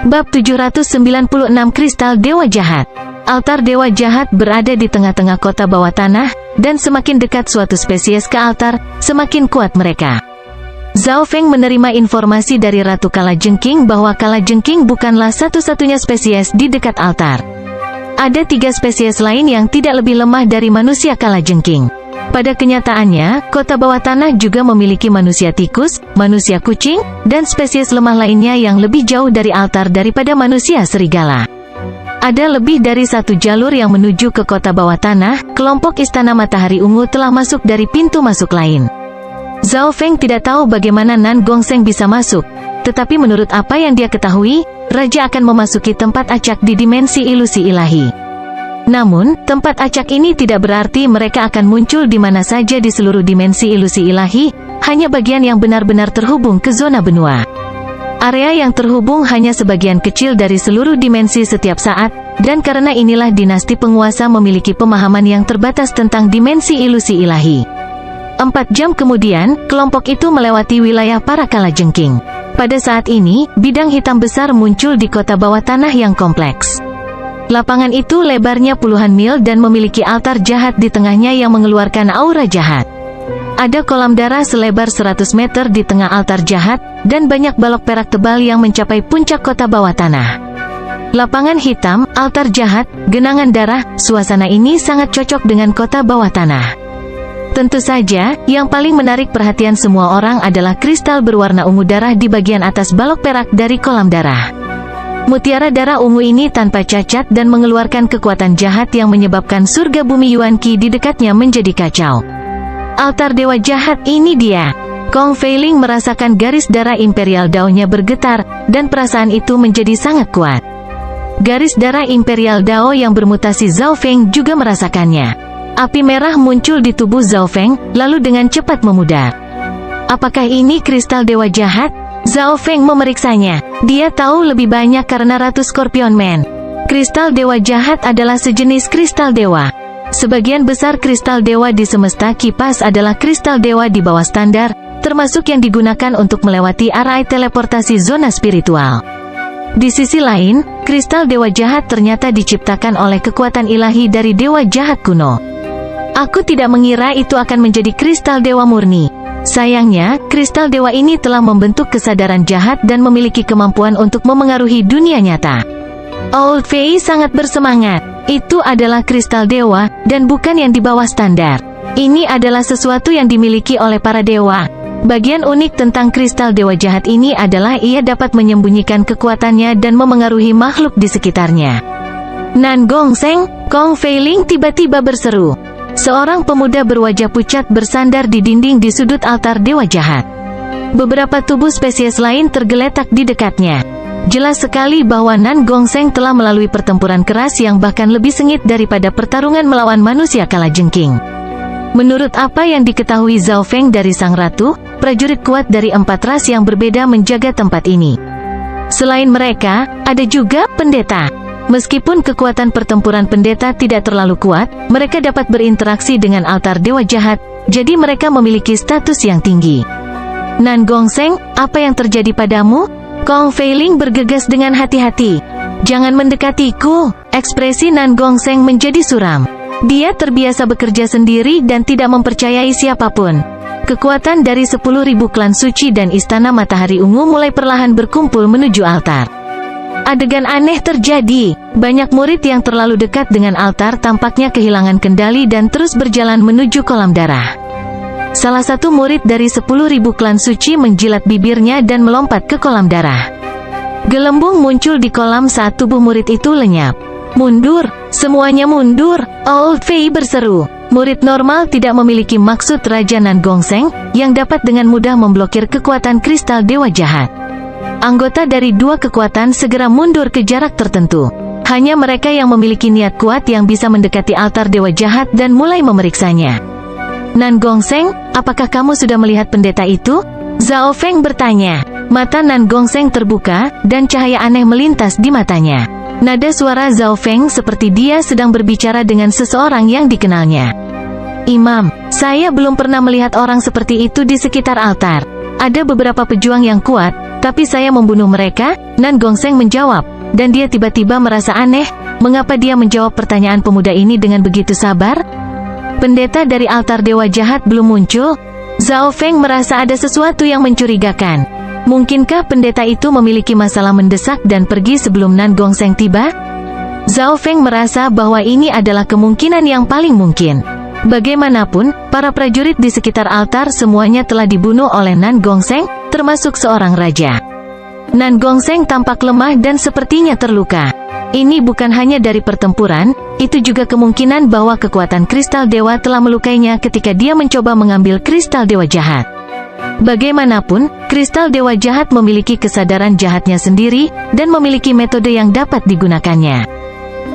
Bab 796 Kristal Dewa Jahat. Altar Dewa Jahat berada di tengah-tengah kota bawah tanah, dan semakin dekat suatu spesies ke altar, semakin kuat mereka. Zhao Feng menerima informasi dari Ratu Kalajengking bahwa Kalajengking bukanlah satu-satunya spesies di dekat altar. Ada 3 spesies lain yang tidak lebih lemah dari manusia Kalajengking. Pada kenyataannya, kota bawah tanah juga memiliki manusia tikus, manusia kucing, dan spesies lemah lainnya yang lebih jauh dari altar daripada manusia serigala. Ada lebih dari 1 jalur yang menuju ke kota bawah tanah. Kelompok Istana Matahari Ungu telah masuk dari pintu masuk lain. Zhao Feng tidak tahu bagaimana Nan Gongsheng bisa masuk, tetapi menurut apa yang dia ketahui, Raja akan memasuki tempat acak di dimensi ilusi ilahi. Namun, tempat acak ini tidak berarti mereka akan muncul di mana saja di seluruh dimensi ilusi ilahi, hanya bagian yang benar-benar terhubung ke zona benua. Area yang terhubung hanya sebagian kecil dari seluruh dimensi setiap saat, dan karena inilah dinasti penguasa memiliki pemahaman yang terbatas tentang dimensi ilusi ilahi. 4 jam kemudian, kelompok itu melewati wilayah para Kalajengking. Pada saat ini, bidang hitam besar muncul di kota bawah tanah yang kompleks. Lapangan itu lebarnya puluhan mil dan memiliki altar jahat di tengahnya yang mengeluarkan aura jahat. Ada kolam darah selebar 100 meter di tengah altar jahat, dan banyak balok perak tebal yang mencapai puncak kota bawah tanah. Lapangan hitam, altar jahat, genangan darah, suasana ini sangat cocok dengan kota bawah tanah. Tentu saja, yang paling menarik perhatian semua orang adalah kristal berwarna ungu darah di bagian atas balok perak dari kolam darah. Mutiara darah ungu ini tanpa cacat dan mengeluarkan kekuatan jahat yang menyebabkan surga bumi Yuan Qi di dekatnya menjadi kacau. Altar Dewa Jahat, ini dia. Kong Feiling merasakan garis darah Imperial Dao-nya bergetar, dan perasaan itu menjadi sangat kuat. Garis darah Imperial Dao yang bermutasi Zhao Feng juga merasakannya. Api merah muncul di tubuh Zhao Feng, lalu dengan cepat memudar. Apakah ini kristal Dewa Jahat? Zhao Feng memeriksanya. Dia tahu lebih banyak karena Ratu Scorpion Man. Kristal Dewa Jahat adalah sejenis kristal dewa. Sebagian besar kristal dewa di semesta kipas adalah kristal dewa di bawah standar, termasuk yang digunakan untuk melewati area teleportasi zona spiritual. Di sisi lain, kristal Dewa Jahat ternyata diciptakan oleh kekuatan ilahi dari Dewa Jahat kuno. Aku tidak mengira itu akan menjadi kristal dewa murni. Sayangnya, kristal dewa ini telah membentuk kesadaran jahat dan memiliki kemampuan untuk memengaruhi dunia nyata. Old Fei sangat bersemangat. Itu adalah kristal dewa, dan bukan yang di bawah standar. Ini adalah sesuatu yang dimiliki oleh para dewa. Bagian unik tentang kristal dewa jahat ini adalah ia dapat menyembunyikan kekuatannya dan memengaruhi makhluk di sekitarnya. Nan Gongsheng, Kong Feiling tiba-tiba berseru. Seorang pemuda berwajah pucat bersandar di dinding di sudut altar Dewa Jahat. Beberapa tubuh spesies lain tergeletak di dekatnya. Jelas sekali bahwa Nan Gongsheng telah melalui pertempuran keras yang bahkan lebih sengit daripada pertarungan melawan manusia Kalajengking. Menurut apa yang diketahui Zhao Feng dari Sang Ratu, prajurit kuat dari 4 ras yang berbeda menjaga tempat ini. Selain mereka, ada juga pendeta. Meskipun kekuatan pertempuran pendeta tidak terlalu kuat, mereka dapat berinteraksi dengan altar Dewa Jahat, jadi mereka memiliki status yang tinggi. Nan Gongsheng, apa yang terjadi padamu? Kong Feiling bergegas dengan hati-hati. Jangan mendekatiku. Ekspresi Nan Gongsheng menjadi suram. Dia terbiasa bekerja sendiri dan tidak mempercayai siapapun. Kekuatan dari 10.000 klan suci dan Istana Matahari Ungu mulai perlahan berkumpul menuju altar. Adegan aneh terjadi. Banyak murid yang terlalu dekat dengan altar tampaknya kehilangan kendali dan terus berjalan menuju kolam darah. Salah satu murid dari 10.000 klan suci menjilat bibirnya dan melompat ke kolam darah. Gelembung muncul di kolam saat tubuh murid itu lenyap. Mundur, semuanya mundur, Old Fei berseru. Murid normal tidak memiliki maksud Raja Nan Gongsheng, yang dapat dengan mudah memblokir kekuatan kristal Dewa Jahat. Anggota dari 2 kekuatan segera mundur ke jarak tertentu. Hanya mereka yang memiliki niat kuat yang bisa mendekati altar Dewa Jahat dan mulai memeriksanya. Nan Gongsheng, apakah kamu sudah melihat pendeta itu? Zhao Feng bertanya. Mata Nan Gongsheng terbuka, dan cahaya aneh melintas di matanya. Nada suara Zhao Feng seperti dia sedang berbicara dengan seseorang yang dikenalnya. Imam, saya belum pernah melihat orang seperti itu di sekitar altar. Ada beberapa pejuang yang kuat, tapi saya membunuh mereka, Nan Gongseng menjawab. Dan dia tiba-tiba merasa aneh, mengapa dia menjawab pertanyaan pemuda ini dengan begitu sabar? Pendeta dari altar dewa jahat belum muncul. Zhao Feng merasa ada sesuatu yang mencurigakan. Mungkinkah pendeta itu memiliki masalah mendesak dan pergi sebelum Nan Gongseng tiba? Zhao Feng merasa bahwa ini adalah kemungkinan yang paling mungkin. Bagaimanapun, para prajurit di sekitar altar semuanya telah dibunuh oleh Nan Gongseng, termasuk seorang raja. Nan Gongseng tampak lemah dan sepertinya terluka. Ini bukan hanya dari pertempuran, itu juga kemungkinan bahwa kekuatan kristal dewa telah melukainya ketika dia mencoba mengambil kristal dewa jahat. Bagaimanapun, kristal dewa jahat memiliki kesadaran jahatnya sendiri, dan memiliki metode yang dapat digunakannya.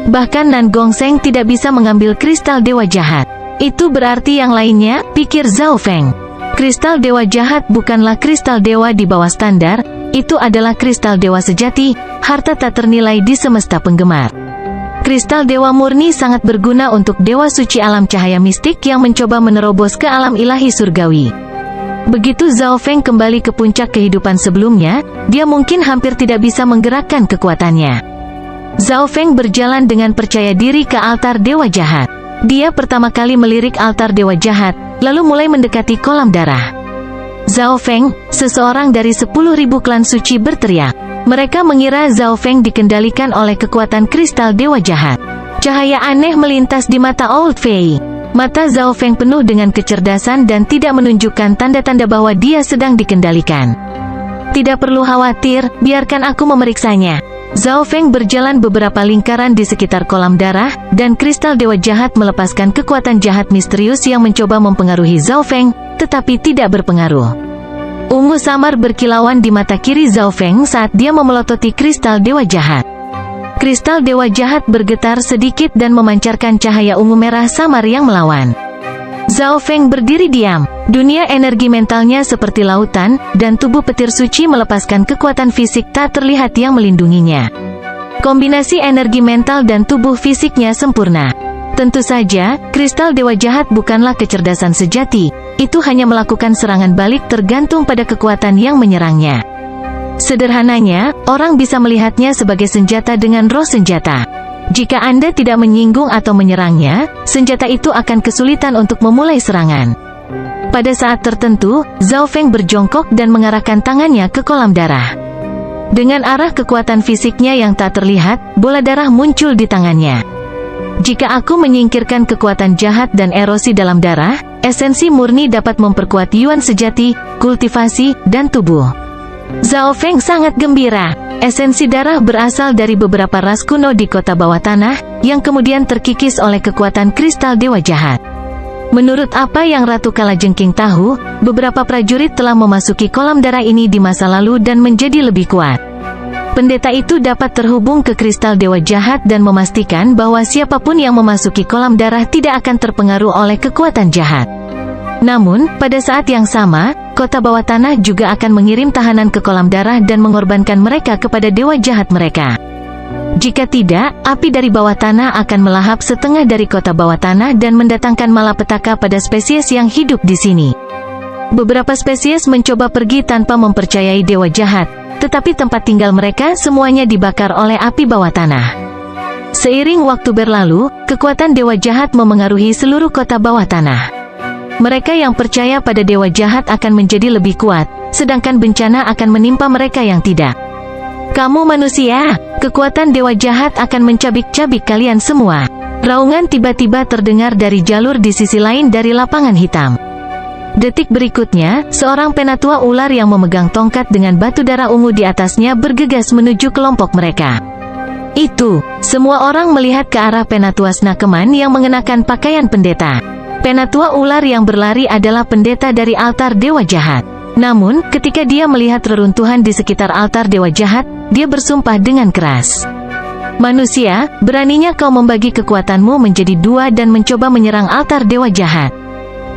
Bahkan Nan Gongseng tidak bisa mengambil kristal dewa jahat. Itu berarti yang lainnya, pikir Zhao Feng. Kristal dewa jahat bukanlah kristal dewa di bawah standar, itu adalah kristal dewa sejati, harta tak ternilai di semesta penggemar. Kristal dewa murni sangat berguna untuk dewa suci alam cahaya mistik yang mencoba menerobos ke alam ilahi surgawi. Begitu Zhao Feng kembali ke puncak kehidupan sebelumnya, dia mungkin hampir tidak bisa menggerakkan kekuatannya. Zhao Feng berjalan dengan percaya diri ke altar dewa jahat. Dia pertama kali melirik altar dewa jahat, lalu mulai mendekati kolam darah. Zhao Feng, seseorang dari 10.000 klan suci berteriak. Mereka mengira Zhao Feng dikendalikan oleh kekuatan kristal dewa jahat. Cahaya aneh melintas di mata Old Fei. Mata Zhao Feng penuh dengan kecerdasan dan tidak menunjukkan tanda-tanda bahwa dia sedang dikendalikan. Tidak perlu khawatir, biarkan aku memeriksanya. Zhao Feng berjalan beberapa lingkaran di sekitar kolam darah, dan kristal dewa jahat melepaskan kekuatan jahat misterius yang mencoba mempengaruhi Zhao Feng, tetapi tidak berpengaruh. Ungu samar berkilauan di mata kiri Zhao Feng saat dia memelototi kristal dewa jahat. Kristal dewa jahat bergetar sedikit dan memancarkan cahaya ungu merah samar yang melawan. Zhao Feng berdiri diam. Dunia energi mentalnya seperti lautan, dan tubuh petir suci melepaskan kekuatan fisik tak terlihat yang melindunginya. Kombinasi energi mental dan tubuh fisiknya sempurna. Tentu saja, kristal dewa jahat bukanlah kecerdasan sejati, itu hanya melakukan serangan balik tergantung pada kekuatan yang menyerangnya. Sederhananya, orang bisa melihatnya sebagai senjata dengan roh senjata. Jika Anda tidak menyinggung atau menyerangnya, senjata itu akan kesulitan untuk memulai serangan. Pada saat tertentu, Zhao Feng berjongkok dan mengarahkan tangannya ke kolam darah. Dengan arah kekuatan fisiknya yang tak terlihat, bola darah muncul di tangannya. Jika aku menyingkirkan kekuatan jahat dan erosi dalam darah, esensi murni dapat memperkuat Yuan sejati, kultivasi, dan tubuh. Zhao Feng sangat gembira. Esensi darah berasal dari beberapa ras kuno di kota bawah tanah, yang kemudian terkikis oleh kekuatan kristal dewa jahat. Menurut apa yang Ratu Kalajengking tahu, beberapa prajurit telah memasuki kolam darah ini di masa lalu dan menjadi lebih kuat. Pendeta itu dapat terhubung ke kristal dewa jahat dan memastikan bahwa siapapun yang memasuki kolam darah tidak akan terpengaruh oleh kekuatan jahat. Namun, pada saat yang sama, kota bawah tanah juga akan mengirim tahanan ke kolam darah dan mengorbankan mereka kepada dewa jahat mereka. Jika tidak, api dari bawah tanah akan melahap setengah dari kota bawah tanah dan mendatangkan malapetaka pada spesies yang hidup di sini. Beberapa spesies mencoba pergi tanpa mempercayai dewa jahat, tetapi tempat tinggal mereka semuanya dibakar oleh api bawah tanah. Seiring waktu berlalu, kekuatan dewa jahat memengaruhi seluruh kota bawah tanah. Mereka yang percaya pada dewa jahat akan menjadi lebih kuat, sedangkan bencana akan menimpa mereka yang tidak. Kamu manusia, kekuatan dewa jahat akan mencabik-cabik kalian semua. Raungan tiba-tiba terdengar dari jalur di sisi lain dari lapangan hitam. Detik berikutnya, seorang penatua ular yang memegang tongkat dengan batu darah ungu di atasnya bergegas menuju kelompok mereka. Itu, semua orang melihat ke arah penatua Snakeman yang mengenakan pakaian pendeta. Penatua ular yang berlari adalah pendeta dari altar dewa jahat. Namun, ketika dia melihat reruntuhan di sekitar altar dewa jahat, dia bersumpah dengan keras. Manusia, beraninya kau membagi kekuatanmu menjadi dua dan mencoba menyerang altar dewa jahat.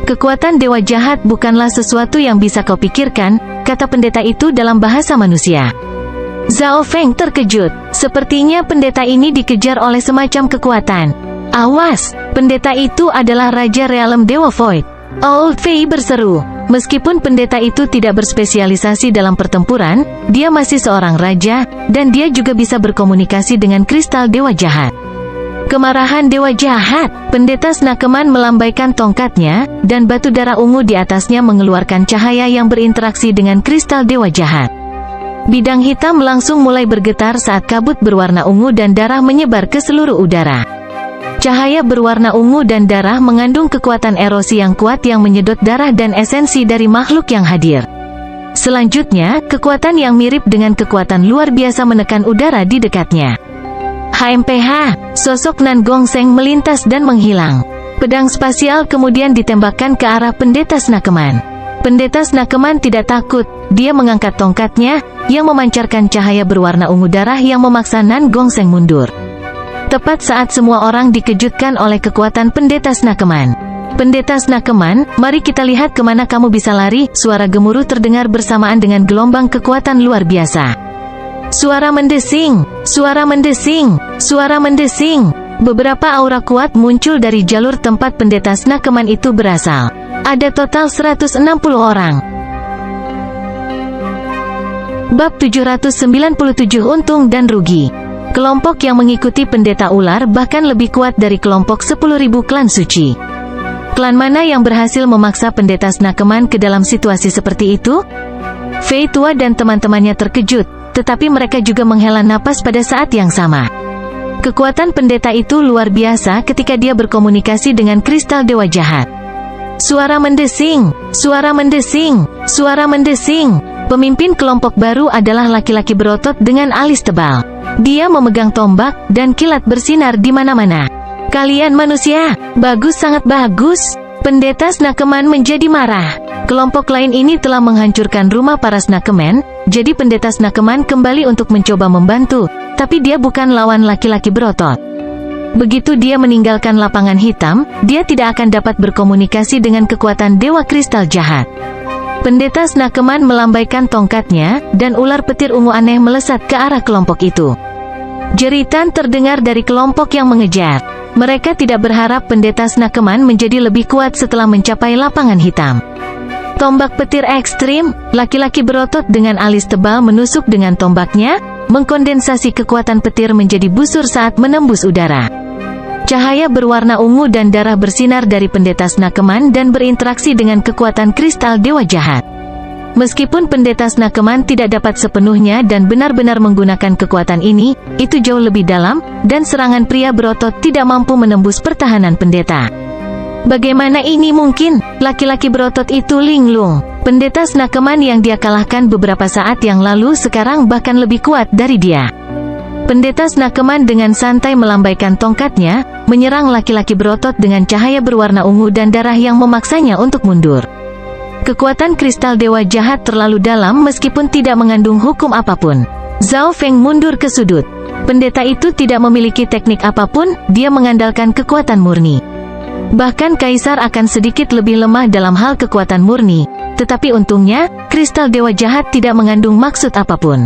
Kekuatan dewa jahat bukanlah sesuatu yang bisa kau pikirkan, kata pendeta itu dalam bahasa manusia. Zhao Feng terkejut. Sepertinya pendeta ini dikejar oleh semacam kekuatan. Awas, pendeta itu adalah Raja Realem Dewa Void. Old Fei berseru. Meskipun pendeta itu tidak berspesialisasi dalam pertempuran, dia masih seorang raja, dan dia juga bisa berkomunikasi dengan kristal dewa jahat. Kemarahan dewa jahat. Pendeta Snakeman melambaikan tongkatnya, dan batu darah ungu di atasnya mengeluarkan cahaya yang berinteraksi dengan kristal dewa jahat. Bidang hitam langsung mulai bergetar saat kabut berwarna ungu dan darah menyebar ke seluruh udara. Cahaya berwarna ungu dan darah mengandung kekuatan erosi yang kuat yang menyedot darah dan esensi dari makhluk yang hadir. Selanjutnya, kekuatan yang mirip dengan kekuatan luar biasa menekan udara di dekatnya. HMPH, sosok Nan Gongseng melintas dan menghilang. Pedang spasial kemudian ditembakkan ke arah pendeta Snakeman. Pendeta Snakeman tidak takut, dia mengangkat tongkatnya, yang memancarkan cahaya berwarna ungu darah yang memaksa Nan Gongseng mundur. Tepat saat semua orang dikejutkan oleh kekuatan pendeta Snakeman. Pendeta Snakeman, mari kita lihat kemana kamu bisa lari. Suara gemuruh terdengar bersamaan dengan gelombang kekuatan luar biasa. Suara mendesing, suara mendesing, suara mendesing. Beberapa aura kuat muncul dari jalur tempat pendeta Snakeman itu berasal. Ada total 160 orang. Bab 797 Untung dan Rugi. Kelompok yang mengikuti pendeta ular bahkan lebih kuat dari kelompok 10.000 klan suci. Klan mana yang berhasil memaksa pendeta Snakeman ke dalam situasi seperti itu? Fei tua dan teman-temannya terkejut, tetapi mereka juga menghela napas pada saat yang sama. Kekuatan pendeta itu luar biasa ketika dia berkomunikasi dengan kristal dewa jahat. Suara mendesing, suara mendesing, suara mendesing. Pemimpin kelompok baru adalah laki-laki berotot dengan alis tebal. Dia memegang tombak, dan kilat bersinar di mana-mana. Kalian manusia, bagus sangat bagus. Pendeta Snakeman menjadi marah. Kelompok lain ini telah menghancurkan rumah para Snakeman, jadi pendeta Snakeman kembali untuk mencoba membantu, tapi dia bukan lawan laki-laki berotot. Begitu dia meninggalkan lapangan hitam, dia tidak akan dapat berkomunikasi dengan kekuatan dewa kristal jahat. Pendeta Snakeman melambaikan tongkatnya, dan ular petir ungu aneh melesat ke arah kelompok itu. Jeritan terdengar dari kelompok yang mengejar. Mereka tidak berharap pendeta Snakeman menjadi lebih kuat setelah mencapai lapangan hitam. Tombak petir ekstrim, laki-laki berotot dengan alis tebal menusuk dengan tombaknya, mengkondensasi kekuatan petir menjadi busur saat menembus udara. Cahaya berwarna ungu dan darah bersinar dari pendeta Snakeman dan berinteraksi dengan kekuatan kristal dewa jahat. Meskipun pendeta Snakeman tidak dapat sepenuhnya dan benar-benar menggunakan kekuatan ini, itu jauh lebih dalam, dan serangan pria berotot tidak mampu menembus pertahanan pendeta. Bagaimana ini mungkin? Laki-laki berotot itu linglung. Pendeta Snakeman yang dia kalahkan beberapa saat yang lalu sekarang bahkan lebih kuat dari dia. Pendeta Snakeman dengan santai melambaikan tongkatnya, menyerang laki-laki berotot dengan cahaya berwarna ungu dan darah yang memaksanya untuk mundur. Kekuatan kristal dewa jahat terlalu dalam meskipun tidak mengandung hukum apapun. Zhao Feng mundur ke sudut. Pendeta itu tidak memiliki teknik apapun, dia mengandalkan kekuatan murni. Bahkan Kaisar akan sedikit lebih lemah dalam hal kekuatan murni, tetapi untungnya, kristal dewa jahat tidak mengandung maksud apapun.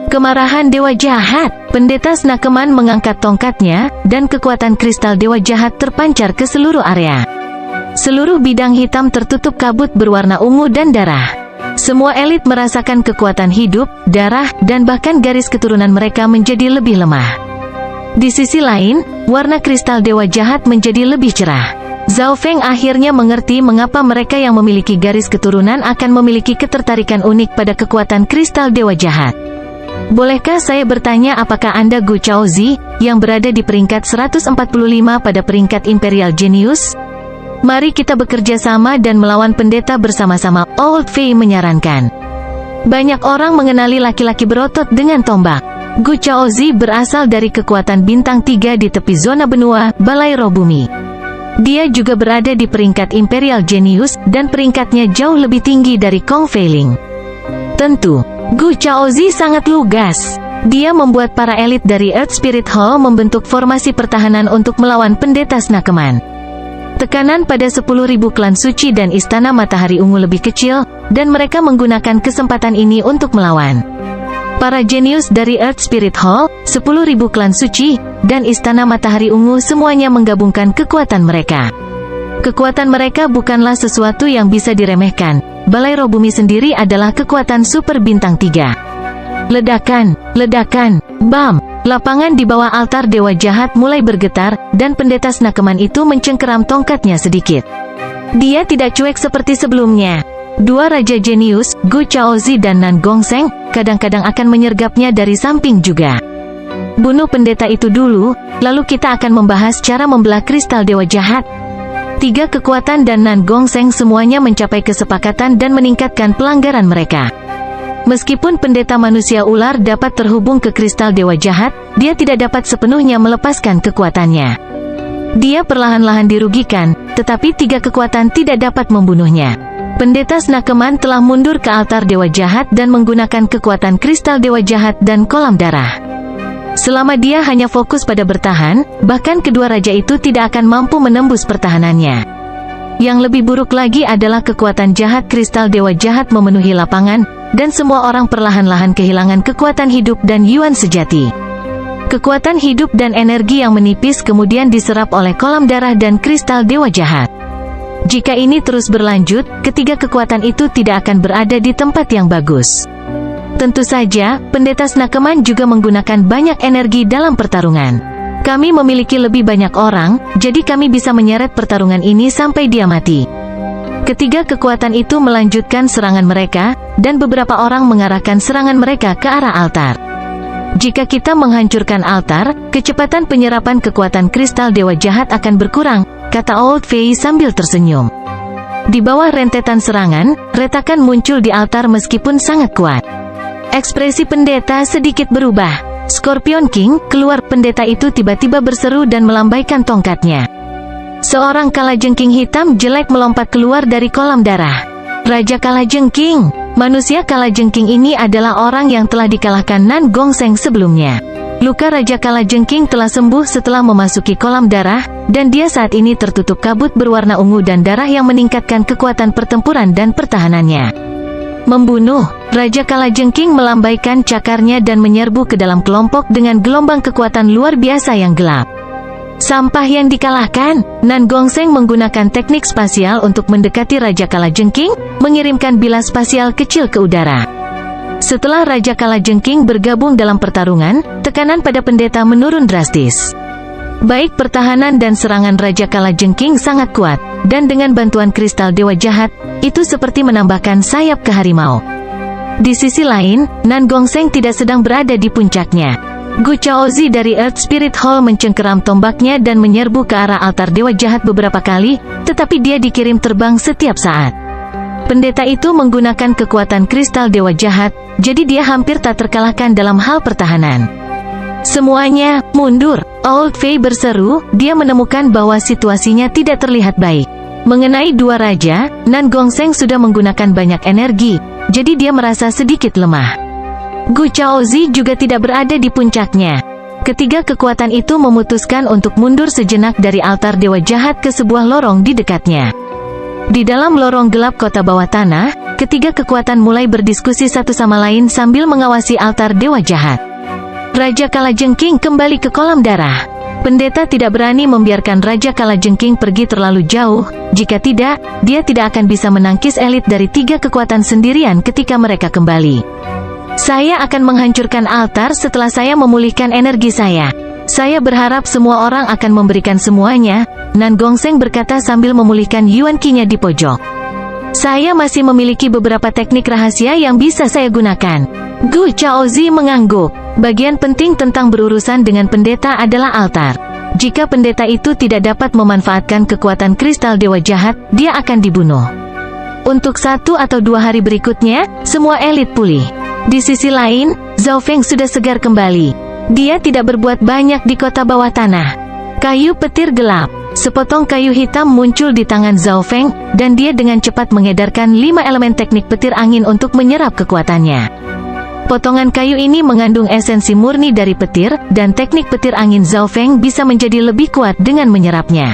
Kemarahan dewa jahat. Pendeta Snakeman mengangkat tongkatnya, dan kekuatan kristal dewa jahat terpancar ke seluruh area. Seluruh bidang hitam tertutup kabut berwarna ungu dan darah. Semua elit merasakan kekuatan hidup, darah, dan bahkan garis keturunan mereka menjadi lebih lemah. Di sisi lain, warna kristal dewa jahat menjadi lebih cerah. Zhao Feng akhirnya mengerti mengapa mereka yang memiliki garis keturunan akan memiliki ketertarikan unik pada kekuatan kristal dewa jahat. Bolehkah saya bertanya apakah Anda Gu Chaozi, yang berada di peringkat 145 pada peringkat Imperial Genius? Mari kita bekerja sama dan melawan pendeta bersama-sama, Old Fei menyarankan. Banyak orang mengenali laki-laki berotot dengan tombak. Gu Chaozi berasal dari kekuatan bintang 3 di tepi zona benua, Balai Roh Bumi. Dia juga berada di peringkat Imperial Genius, dan peringkatnya jauh lebih tinggi dari Kong Feiling. Tentu, Gu Chaozi sangat lugas. Dia membuat para elit dari Earth Spirit Hall membentuk formasi pertahanan untuk melawan pendeta Snakeman. Tekanan pada 10.000 klan suci dan Istana Matahari Ungu lebih kecil, dan mereka menggunakan kesempatan ini untuk melawan. Para jenius dari Earth Spirit Hall, 10.000 klan suci, dan Istana Matahari Ungu semuanya menggabungkan kekuatan mereka. Kekuatan mereka bukanlah sesuatu yang bisa diremehkan. Balai roh bumi sendiri adalah kekuatan super bintang 3. Ledakan, ledakan, bam! Lapangan di bawah altar dewa jahat mulai bergetar, dan pendeta Snakeman itu mencengkeram tongkatnya sedikit. Dia tidak cuek seperti sebelumnya. Dua raja jenius, Gu Chaozi dan Nan Gongsheng, kadang-kadang akan menyergapnya dari samping juga. Bunuh pendeta itu dulu, lalu kita akan membahas cara membelah kristal dewa jahat. Tiga kekuatan dan Nan Gongsheng semuanya mencapai kesepakatan dan meningkatkan pelanggaran mereka. Meskipun pendeta manusia ular dapat terhubung ke kristal dewa jahat, dia tidak dapat sepenuhnya melepaskan kekuatannya. Dia perlahan-lahan dirugikan, tetapi tiga kekuatan tidak dapat membunuhnya. Pendeta Snakeman telah mundur ke altar dewa jahat dan menggunakan kekuatan kristal dewa jahat dan kolam darah. Selama dia hanya fokus pada bertahan, bahkan kedua raja itu tidak akan mampu menembus pertahanannya. Yang lebih buruk lagi adalah kekuatan jahat kristal dewa jahat memenuhi lapangan, dan semua orang perlahan-lahan kehilangan kekuatan hidup dan yuan sejati. Kekuatan hidup dan energi yang menipis kemudian diserap oleh kolam darah dan kristal dewa jahat. Jika ini terus berlanjut, ketiga kekuatan itu tidak akan berada di tempat yang bagus. Tentu saja, pendeta Snakeman juga menggunakan banyak energi dalam pertarungan. Kami memiliki lebih banyak orang, jadi kami bisa menyeret pertarungan ini sampai dia mati. Ketiga kekuatan itu melanjutkan serangan mereka, dan beberapa orang mengarahkan serangan mereka ke arah altar. Jika kita menghancurkan altar, kecepatan penyerapan kekuatan kristal dewa jahat akan berkurang, kata Old Fei sambil tersenyum. Di bawah rentetan serangan, retakan muncul di altar meskipun sangat kuat. Ekspresi pendeta sedikit berubah. Scorpion King, keluar! Pendeta itu tiba-tiba berseru dan melambaikan tongkatnya. Seorang kalajengking hitam jelek melompat keluar dari kolam darah. Raja Kalajengking! Manusia Kalajengking ini adalah orang yang telah dikalahkan Nan Gongsheng sebelumnya. Luka Raja Kalajengking telah sembuh setelah memasuki kolam darah, dan dia saat ini tertutup kabut berwarna ungu dan darah yang meningkatkan kekuatan pertempuran dan pertahanannya. Membunuh! Raja Kalajengking melambaikan cakarnya dan menyerbu ke dalam kelompok dengan gelombang kekuatan luar biasa yang gelap. Sampah yang dikalahkan. Nan Gongsheng menggunakan teknik spasial untuk mendekati Raja Kalajengking, mengirimkan bilas spasial kecil ke udara. Setelah Raja Kalajengking bergabung dalam pertarungan, tekanan pada pendeta menurun drastis. Baik pertahanan dan serangan Raja Kalajengking sangat kuat, dan dengan bantuan kristal dewa jahat, itu seperti menambahkan sayap ke harimau. Di sisi lain, Nan Gongsheng tidak sedang berada di puncaknya. Gu Chaozi dari Earth Spirit Hall mencengkeram tombaknya dan menyerbu ke arah altar dewa jahat beberapa kali, tetapi dia dikirim terbang setiap saat. Pendeta itu menggunakan kekuatan kristal dewa jahat, jadi dia hampir tak terkalahkan dalam hal pertahanan. Semuanya, mundur! Old Fei berseru, dia menemukan bahwa situasinya tidak terlihat baik. Mengenai dua raja, Nan Gongsheng sudah menggunakan banyak energi, jadi dia merasa sedikit lemah. Gu Chaozi juga tidak berada di puncaknya. Ketiga kekuatan itu memutuskan untuk mundur sejenak dari altar dewa jahat ke sebuah lorong di dekatnya. Di dalam lorong gelap kota bawah tanah, ketiga kekuatan mulai berdiskusi satu sama lain sambil mengawasi altar dewa jahat. Raja Kalajengking kembali ke kolam darah. Pendeta tidak berani membiarkan Raja Kalajengking pergi terlalu jauh, jika tidak, dia tidak akan bisa menangkis elit dari tiga kekuatan sendirian ketika mereka kembali. Saya akan menghancurkan altar setelah saya memulihkan energi saya. Saya berharap semua orang akan memberikan semuanya, Nan Gongsheng berkata sambil memulihkan Yuan Qi-nya di pojok. Saya masih memiliki beberapa teknik rahasia yang bisa saya gunakan. Gu Chaozi mengangguk. Bagian penting tentang berurusan dengan pendeta adalah altar. Jika pendeta itu tidak dapat memanfaatkan kekuatan kristal dewa jahat, dia akan dibunuh. Untuk 1 atau 2 hari berikutnya, semua elit pulih. Di sisi lain, Zhao Feng sudah segar kembali. Dia tidak berbuat banyak di kota bawah tanah. Kayu petir gelap. Sepotong kayu hitam muncul di tangan Zhao Feng, dan dia dengan cepat mengedarkan 5 elemen teknik petir angin untuk menyerap kekuatannya. Potongan kayu ini mengandung esensi murni dari petir, dan teknik petir angin Zhao Feng bisa menjadi lebih kuat dengan menyerapnya.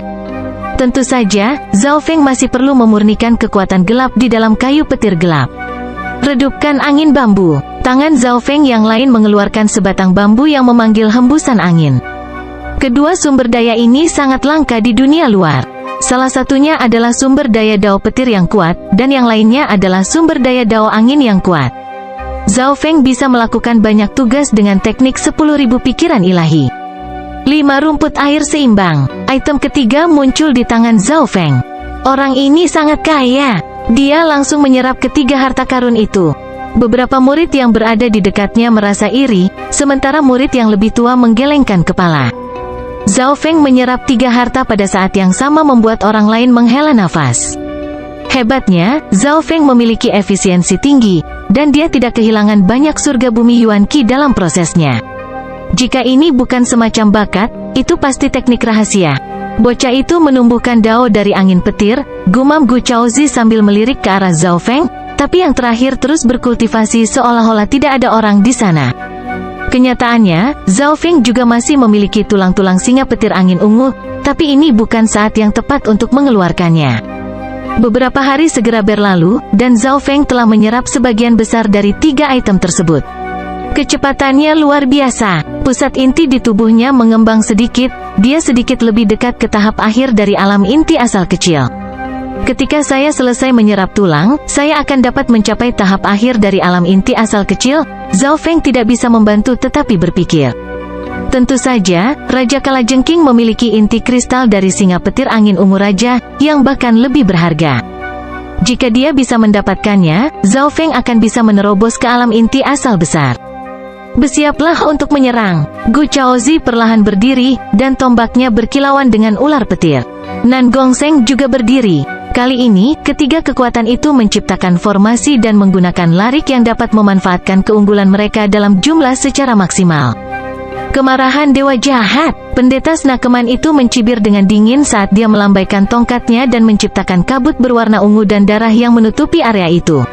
Tentu saja, Zhao Feng masih perlu memurnikan kekuatan gelap di dalam kayu petir gelap. Redupkan angin bambu. Tangan Zhao Feng yang lain mengeluarkan sebatang bambu yang memanggil hembusan angin. Kedua sumber daya ini sangat langka di dunia luar. Salah satunya adalah sumber daya dao petir yang kuat, dan yang lainnya adalah sumber daya dao angin yang kuat. Zhao Feng bisa melakukan banyak tugas dengan teknik 10.000 pikiran ilahi. 5 rumput air seimbang. Item ketiga muncul di tangan Zhao Feng. Orang ini sangat kaya. Dia langsung menyerap ketiga harta karun itu. Beberapa murid yang berada di dekatnya merasa iri, sementara murid yang lebih tua menggelengkan kepala. Zhao Feng menyerap 3 harta pada saat yang sama membuat orang lain menghela nafas. Hebatnya, Zhao Feng memiliki efisiensi tinggi, dan dia tidak kehilangan banyak surga bumi Yuan Qi dalam prosesnya. Jika ini bukan semacam bakat, itu pasti teknik rahasia. Bocah itu menumbuhkan dao dari angin petir, gumam Gu Chaozi sambil melirik ke arah Zhao Feng, tapi yang terakhir terus berkultivasi seolah-olah tidak ada orang di sana. Kenyataannya, Zhao Feng juga masih memiliki tulang-tulang singa petir angin ungu, tapi ini bukan saat yang tepat untuk mengeluarkannya. Beberapa hari segera berlalu, dan Zhao Feng telah menyerap sebagian besar dari 3 item tersebut. Kecepatannya luar biasa. Pusat inti di tubuhnya mengembang sedikit, dia sedikit lebih dekat ke tahap akhir dari alam inti asal kecil. Ketika saya selesai menyerap tulang, saya akan dapat mencapai tahap akhir dari alam inti asal kecil. Zhao Feng tidak bisa membantu tetapi berpikir. Tentu saja, Raja Kalajengking memiliki inti kristal dari singa petir angin ungu raja, yang bahkan lebih berharga. Jika dia bisa mendapatkannya, Zhao Feng akan bisa menerobos ke alam inti asal besar. Bersiaplah untuk menyerang. Gu Chaozi perlahan berdiri, dan tombaknya berkilauan dengan ular petir. Nan Gongsheng juga berdiri. Kali ini, ketiga kekuatan itu menciptakan formasi dan menggunakan larik yang dapat memanfaatkan keunggulan mereka dalam jumlah secara maksimal. Kemarahan Dewa Jahat. Pendeta Snakeman itu mencibir dengan dingin saat dia melambaikan tongkatnya dan menciptakan kabut berwarna ungu dan darah yang menutupi area itu.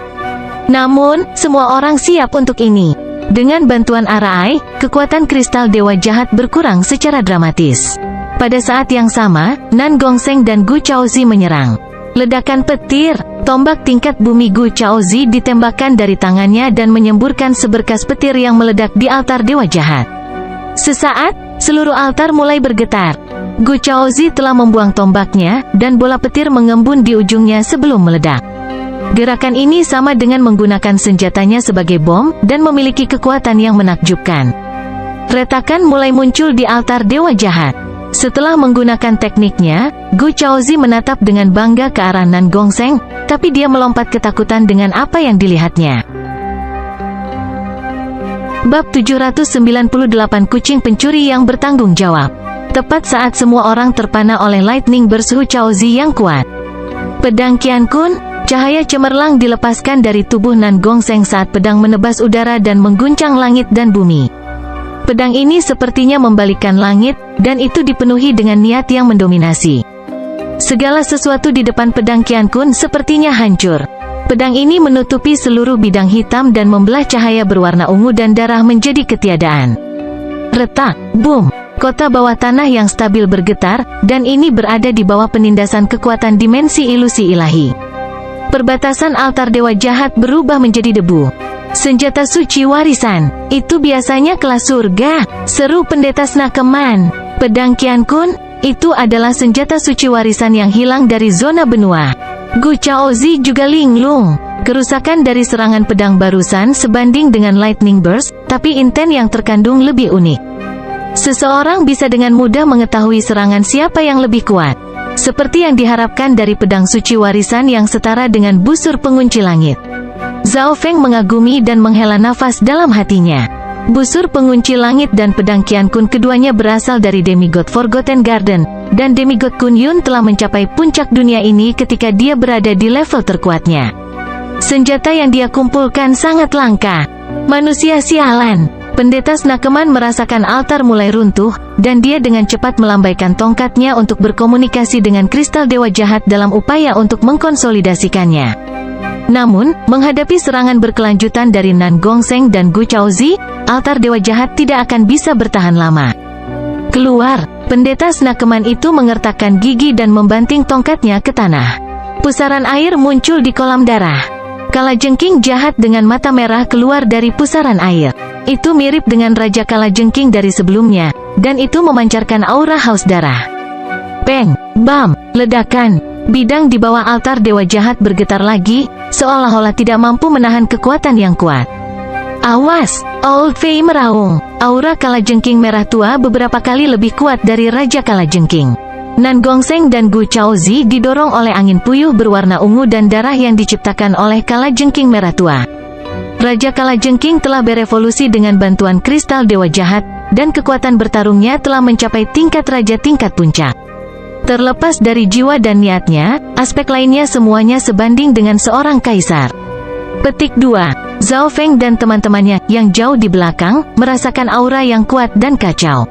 Namun, semua orang siap untuk ini. Dengan bantuan Arai, kekuatan kristal Dewa Jahat berkurang secara dramatis. Pada saat yang sama, Nan Gongsheng dan Gu Chaozi menyerang. Ledakan petir, tombak tingkat bumi Gu Chaozi ditembakkan dari tangannya dan menyemburkan seberkas petir yang meledak di altar Dewa Jahat. Sesaat, seluruh altar mulai bergetar. Gu Chaozi telah membuang tombaknya, dan bola petir mengembun di ujungnya sebelum meledak. Gerakan ini sama dengan menggunakan senjatanya sebagai bom, dan memiliki kekuatan yang menakjubkan. Retakan mulai muncul di altar Dewa Jahat. Setelah menggunakan tekniknya, Gu Chaozi menatap dengan bangga ke arah Nan Gongsheng, tapi dia melompat ketakutan dengan apa yang dilihatnya. Bab 798 Kucing Pencuri yang Bertanggung Jawab. Tepat saat semua orang terpana oleh lightning burst Gu Chaozi yang kuat. Pedang Qian Kun. Cahaya cemerlang dilepaskan dari tubuh Nan Gongsheng saat pedang menebas udara dan mengguncang langit dan bumi. Pedang ini sepertinya membalikkan langit, dan itu dipenuhi dengan niat yang mendominasi. Segala sesuatu di depan pedang Qian Kun sepertinya hancur. Pedang ini menutupi seluruh bidang hitam dan membelah cahaya berwarna ungu dan darah menjadi ketiadaan. Retak, boom. Kota bawah tanah yang stabil bergetar, dan ini berada di bawah penindasan kekuatan dimensi ilusi ilahi. Perbatasan altar Dewa Jahat berubah menjadi debu. Senjata suci warisan, itu biasanya kelas surga, seru pendeta Snakeman. Pedang Qian Kun, itu adalah senjata suci warisan yang hilang dari zona benua. Gu Chaozi juga linglung. Kerusakan dari serangan pedang barusan sebanding dengan lightning burst, tapi inten yang terkandung lebih unik. Seseorang bisa dengan mudah mengetahui serangan siapa yang lebih kuat. Seperti yang diharapkan dari pedang suci warisan yang setara dengan busur pengunci langit. Zhao Feng mengagumi dan menghela nafas dalam hatinya. Busur pengunci langit dan pedang Qian Kun keduanya berasal dari demigod Forgotten Garden, dan demigod Kun Yun telah mencapai puncak dunia ini ketika dia berada di level terkuatnya. Senjata yang dia kumpulkan sangat langka. Manusia sialan. Pendeta Snakeman merasakan altar mulai runtuh, dan dia dengan cepat melambaikan tongkatnya untuk berkomunikasi dengan kristal Dewa Jahat dalam upaya untuk mengkonsolidasikannya. Namun, menghadapi serangan berkelanjutan dari Nan Gongsheng dan Gu Chaozi, altar Dewa Jahat tidak akan bisa bertahan lama. Keluar, pendeta Snakeman itu mengertakkan gigi dan membanting tongkatnya ke tanah. Pusaran air muncul di kolam darah. Kalajengking jahat dengan mata merah keluar dari pusaran air. Itu mirip dengan Raja Kalajengking dari sebelumnya, dan itu memancarkan aura haus darah. Peng, Bam! Ledakan. Bidang di bawah altar dewa jahat bergetar lagi, seolah-olah tidak mampu menahan kekuatan yang kuat. Awas! Old Fei meraung. Aura kalajengking merah tua beberapa kali lebih kuat dari Raja Kalajengking. Nan Gongseng dan Gu Chaozi didorong oleh angin puyuh berwarna ungu dan darah yang diciptakan oleh kalajengking merah tua. Raja Kalajengking telah berevolusi dengan bantuan kristal dewa jahat, dan kekuatan bertarungnya telah mencapai tingkat raja tingkat puncak. Terlepas dari jiwa dan niatnya, aspek lainnya semuanya sebanding dengan seorang kaisar. Petik 2. Zhao Feng dan teman-temannya yang jauh di belakang merasakan aura yang kuat dan kacau.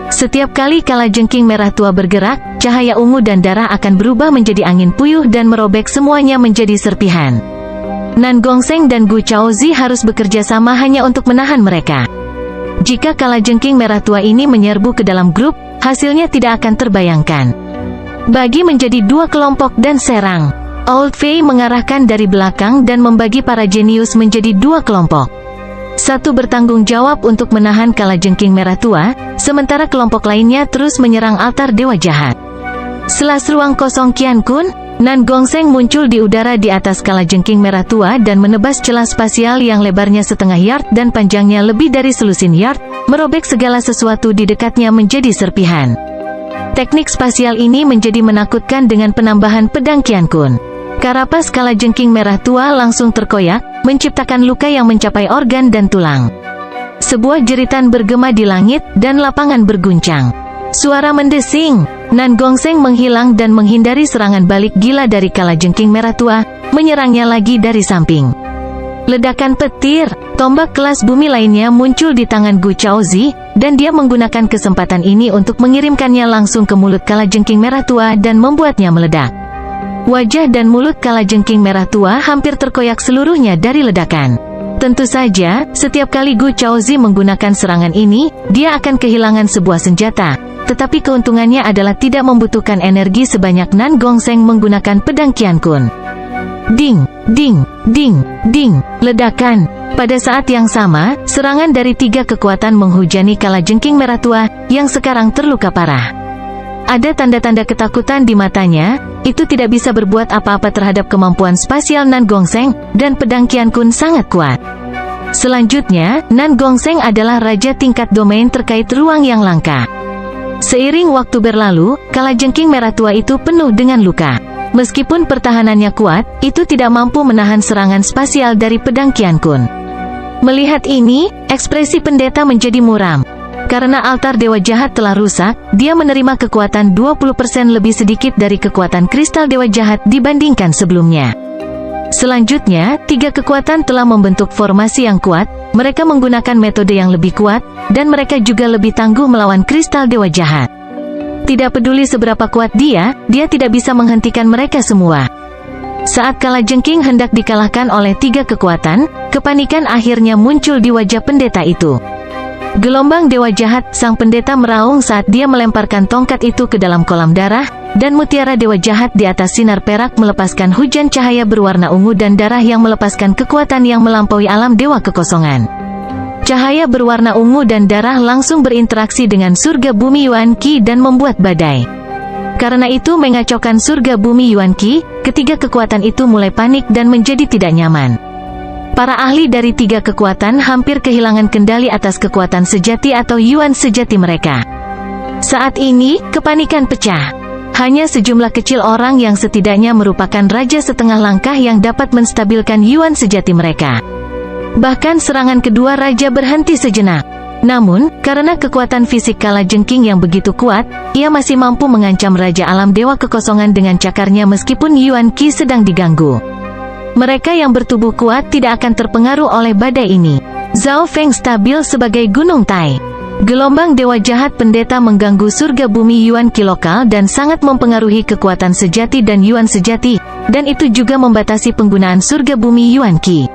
Setiap kali kalajengking merah tua bergerak, cahaya ungu dan darah akan berubah menjadi angin puyuh dan merobek semuanya menjadi serpihan. Nan Gongseng dan Gu Chaozi harus bekerja sama hanya untuk menahan mereka. Jika kalajengking merah tua ini menyerbu ke dalam grup, hasilnya tidak akan terbayangkan. Bagi menjadi dua kelompok dan serang. Old Fei mengarahkan dari belakang dan membagi para jenius menjadi dua kelompok. Satu bertanggung jawab untuk menahan kalajengking merah tua, sementara kelompok lainnya terus menyerang altar dewa jahat. Selas ruang kosong Qian Kun, Nan Gongseng muncul di udara di atas kalajengking merah tua dan menebas celah spasial yang lebarnya setengah yard dan panjangnya lebih dari selusin yard, merobek segala sesuatu di dekatnya menjadi serpihan. Teknik spasial ini menjadi menakutkan dengan penambahan pedang Qian Kun. Karapas kalajengking merah tua langsung terkoyak, menciptakan luka yang mencapai organ dan tulang. Sebuah jeritan bergema di langit, dan lapangan berguncang. Suara mendesing. Nan Gongseng menghilang dan menghindari serangan balik gila dari kalajengking merah tua, menyerangnya lagi dari samping. Ledakan petir, tombak kelas bumi lainnya muncul di tangan Gu Chaozi, dan dia menggunakan kesempatan ini untuk mengirimkannya langsung ke mulut kalajengking merah tua dan membuatnya meledak. Wajah dan mulut kalajengking merah tua hampir terkoyak seluruhnya dari ledakan. Tentu saja, setiap kali Gu Chaozi menggunakan serangan ini, dia akan kehilangan sebuah senjata. Tetapi keuntungannya adalah tidak membutuhkan energi sebanyak Nan Gongseng menggunakan pedang Qian Kun. Ding, ding, ding, ding, ledakan. Pada saat yang sama, serangan dari tiga kekuatan menghujani kalajengking merah tua, yang sekarang terluka parah. Ada tanda-tanda ketakutan di matanya, itu tidak bisa berbuat apa-apa terhadap kemampuan spasial Nan Gongseng, dan pedang Qian Kun sangat kuat. Selanjutnya, Nan Gongseng adalah raja tingkat domain terkait ruang yang langka. Seiring waktu berlalu, kalajengking merah tua itu penuh dengan luka. Meskipun pertahanannya kuat, itu tidak mampu menahan serangan spasial dari pedang Qian Kun. Melihat ini, ekspresi pendeta menjadi muram. Karena altar dewa jahat telah rusak, dia menerima kekuatan 20% lebih sedikit dari kekuatan kristal dewa jahat dibandingkan sebelumnya. Selanjutnya, tiga kekuatan telah membentuk formasi yang kuat, mereka menggunakan metode yang lebih kuat, dan mereka juga lebih tangguh melawan kristal dewa jahat. Tidak peduli seberapa kuat dia tidak bisa menghentikan mereka semua. Saat kalajengking hendak dikalahkan oleh tiga kekuatan, kepanikan akhirnya muncul di wajah pendeta itu. Gelombang dewa jahat, sang pendeta meraung saat dia melemparkan tongkat itu ke dalam kolam darah, dan mutiara dewa jahat di atas sinar perak melepaskan hujan cahaya berwarna ungu dan darah yang melepaskan kekuatan yang melampaui alam dewa kekosongan. Cahaya berwarna ungu dan darah langsung berinteraksi dengan surga bumi Yuan Qi dan membuat badai. Karena itu mengacaukan surga bumi Yuan Qi, ketiga kekuatan itu mulai panik dan menjadi tidak nyaman. Para ahli dari tiga kekuatan hampir kehilangan kendali atas kekuatan sejati atau Yuan sejati mereka. Saat ini, kepanikan pecah. Hanya sejumlah kecil orang yang setidaknya merupakan raja setengah langkah yang dapat menstabilkan Yuan sejati mereka. Bahkan serangan kedua raja berhenti sejenak. Namun, karena kekuatan fisik kalajengking yang begitu kuat, ia masih mampu mengancam Raja Alam Dewa Kekosongan dengan cakarnya meskipun Yuan Qi sedang diganggu. Mereka yang bertubuh kuat tidak akan terpengaruh oleh badai ini. Zhao Feng stabil sebagai gunung Tai. Gelombang dewa jahat pendeta mengganggu surga bumi Yuan Qi lokal dan sangat mempengaruhi kekuatan sejati dan Yuan sejati, dan itu juga membatasi penggunaan surga bumi Yuan Qi.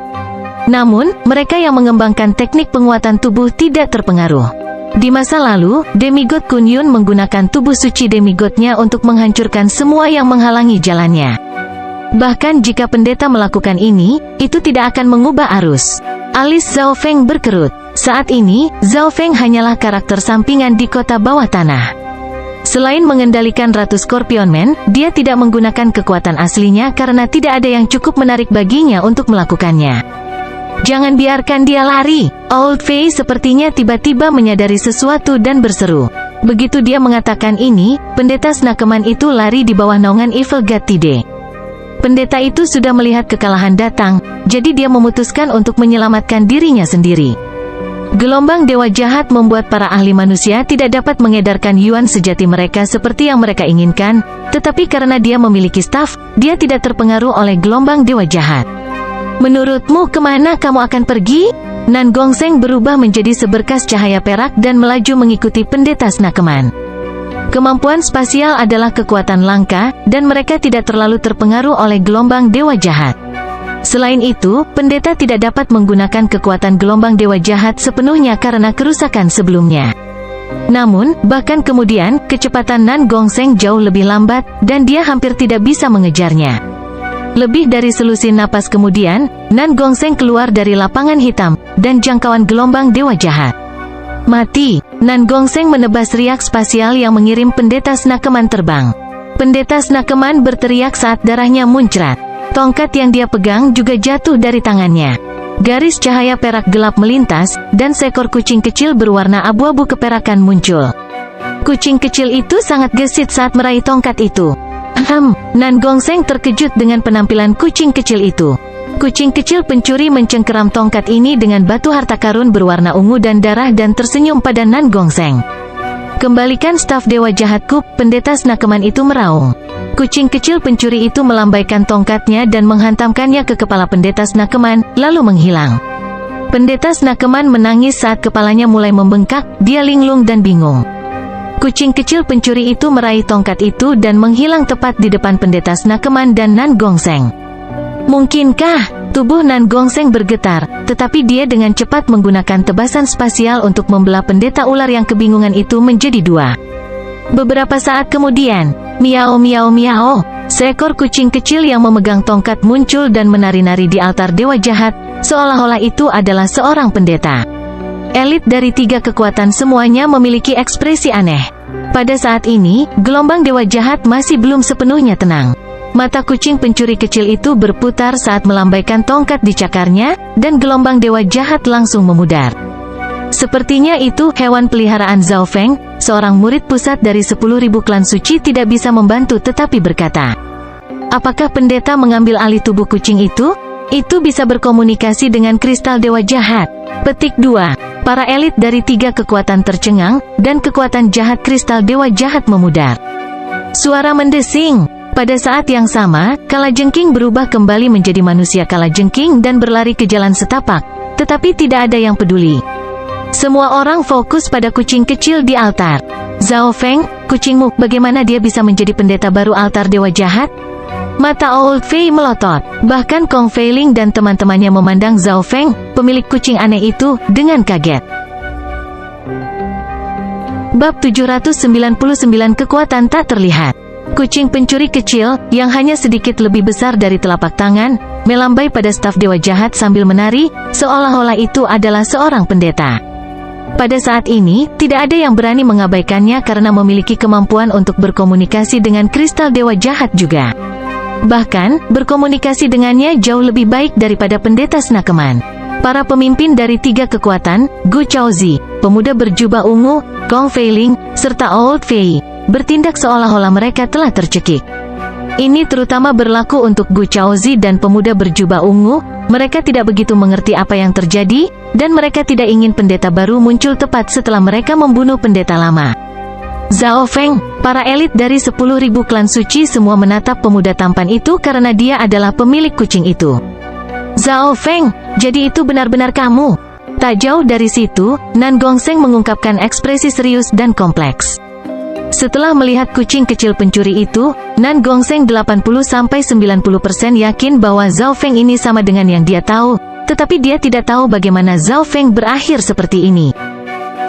Namun, mereka yang mengembangkan teknik penguatan tubuh tidak terpengaruh. Di masa lalu, demigod Kun Yun menggunakan tubuh suci demigodnya untuk menghancurkan semua yang menghalangi jalannya. Bahkan jika pendeta melakukan ini, itu tidak akan mengubah arus. Alis Zhao Feng berkerut. Saat ini, Zhao Feng hanyalah karakter sampingan di kota bawah tanah. Selain mengendalikan Ratu Scorpion Man, dia tidak menggunakan kekuatan aslinya karena tidak ada yang cukup menarik baginya untuk melakukannya. Jangan biarkan dia lari. Old Faye sepertinya tiba-tiba menyadari sesuatu dan berseru. Begitu dia mengatakan ini, pendeta Snakeman itu lari di bawah naungan Evil God Tide. Pendeta itu sudah melihat kekalahan datang, jadi dia memutuskan untuk menyelamatkan dirinya sendiri. Gelombang dewa jahat membuat para ahli manusia tidak dapat mengedarkan Yuan sejati mereka seperti yang mereka inginkan, tetapi karena dia memiliki staf, dia tidak terpengaruh oleh gelombang dewa jahat. Menurutmu kemana kamu akan pergi? Nan Gongseng berubah menjadi seberkas cahaya perak dan melaju mengikuti pendeta Snakeman. Kemampuan spasial adalah kekuatan langka, dan mereka tidak terlalu terpengaruh oleh gelombang dewa jahat. Selain itu, pendeta tidak dapat menggunakan kekuatan gelombang dewa jahat sepenuhnya karena kerusakan sebelumnya. Namun, bahkan kemudian, kecepatan Nan Gongseng jauh lebih lambat, dan dia hampir tidak bisa mengejarnya. Lebih dari selusin napas kemudian, Nan Gongseng keluar dari lapangan hitam, dan jangkauan gelombang dewa jahat. Mati! Nan Gongseng menebas riak spasial yang mengirim pendeta Snakeman terbang. Pendeta Snakeman berteriak saat darahnya muncrat. Tongkat yang dia pegang juga jatuh dari tangannya. Garis cahaya perak gelap melintas, dan seekor kucing kecil berwarna abu-abu keperakan muncul. Kucing kecil itu sangat gesit saat meraih tongkat itu. Nan Gongseng terkejut dengan penampilan kucing kecil itu. Kucing kecil pencuri mencengkeram tongkat ini dengan batu harta karun berwarna ungu dan darah dan tersenyum pada Nan Gongseng. Kembalikan staf dewa jahatku, pendeta Snakeman itu meraung. Kucing kecil pencuri itu melambaikan tongkatnya dan menghantamkannya ke kepala pendeta Snakeman, lalu menghilang. Pendeta Snakeman menangis saat kepalanya mulai membengkak, dia linglung dan bingung. Kucing kecil pencuri itu meraih tongkat itu dan menghilang tepat di depan pendeta Snakeman dan Nan Gongseng. Mungkinkah? Tubuh Nan Gongseng bergetar, tetapi dia dengan cepat menggunakan tebasan spasial untuk membelah pendeta ular yang kebingungan itu menjadi dua. Beberapa saat kemudian, miau miau miau, seekor kucing kecil yang memegang tongkat muncul dan menari-nari di altar dewa jahat, seolah-olah itu adalah seorang pendeta. Elit dari tiga kekuatan semuanya memiliki ekspresi aneh. Pada saat ini, gelombang dewa jahat masih belum sepenuhnya tenang. Mata kucing pencuri kecil itu berputar saat melambaikan tongkat di cakarnya, dan gelombang dewa jahat langsung memudar. Sepertinya itu hewan peliharaan Zhao Feng, seorang murid pusat dari 10.000 klan suci tidak bisa membantu tetapi berkata, apakah pendeta mengambil alih tubuh kucing itu? Itu bisa berkomunikasi dengan kristal dewa jahat. Petik 2. Para elit dari tiga kekuatan tercengang, dan kekuatan jahat kristal dewa jahat memudar. Suara mendesing. Pada saat yang sama, Kalajengking berubah kembali menjadi manusia Kalajengking dan berlari ke jalan setapak, tetapi tidak ada yang peduli. Semua orang fokus pada kucing kecil di altar. Zhao Feng, kucingmu, bagaimana dia bisa menjadi pendeta baru altar dewa jahat? Mata Old Faye melotot. Bahkan Kong Feiling dan teman-temannya memandang Zhao Feng, pemilik kucing aneh itu, dengan kaget. Bab 799 Kekuatan Tak Terlihat. Kucing pencuri kecil, yang hanya sedikit lebih besar dari telapak tangan, melambai pada staf dewa jahat sambil menari, seolah-olah itu adalah seorang pendeta. Pada saat ini, tidak ada yang berani mengabaikannya karena memiliki kemampuan untuk berkomunikasi dengan kristal dewa jahat juga. Bahkan, berkomunikasi dengannya jauh lebih baik daripada pendeta Snakeman. Para pemimpin dari tiga kekuatan, Gu Chaozi, pemuda berjubah ungu, Kong Feiling, serta Old Faye, bertindak seolah-olah mereka telah tercekik. Ini terutama berlaku untuk Gu Chaozi dan pemuda berjubah ungu. Mereka tidak begitu mengerti apa yang terjadi, dan mereka tidak ingin pendeta baru muncul tepat setelah mereka membunuh pendeta lama. Zhao Feng, para elit dari 10.000 klan suci semua menatap pemuda tampan itu karena dia adalah pemilik kucing itu. Zhao Feng, jadi itu benar-benar kamu? Tak jauh dari situ, Nan Gongseng mengungkapkan ekspresi serius dan kompleks. Setelah melihat kucing kecil pencuri itu, Nan Gongseng 80-90% yakin bahwa Zhao Feng ini sama dengan yang dia tahu, tetapi dia tidak tahu bagaimana Zhao Feng berakhir seperti ini.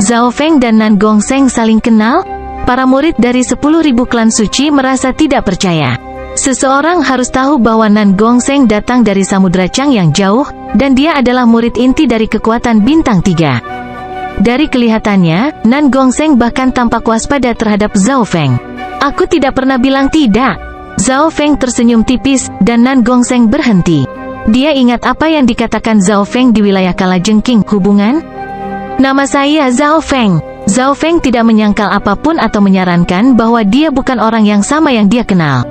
Zhao Feng dan Nan Gongseng saling kenal? Para murid dari 10.000 klan suci merasa tidak percaya. Seseorang harus tahu bahwa Nan Gongseng datang dari Samudra Chang yang jauh, dan dia adalah murid inti dari kekuatan bintang 3. Dari kelihatannya, Nan Gongsheng bahkan tampak waspada terhadap Zhao Feng. Aku tidak pernah bilang tidak. Zhao Feng tersenyum tipis, dan Nan Gongsheng berhenti. Dia ingat apa yang dikatakan Zhao Feng di wilayah Kalajengking hubungan. Nama saya Zhao Feng. Zhao Feng tidak menyangkal apapun atau menyarankan bahwa dia bukan orang yang sama yang dia kenal.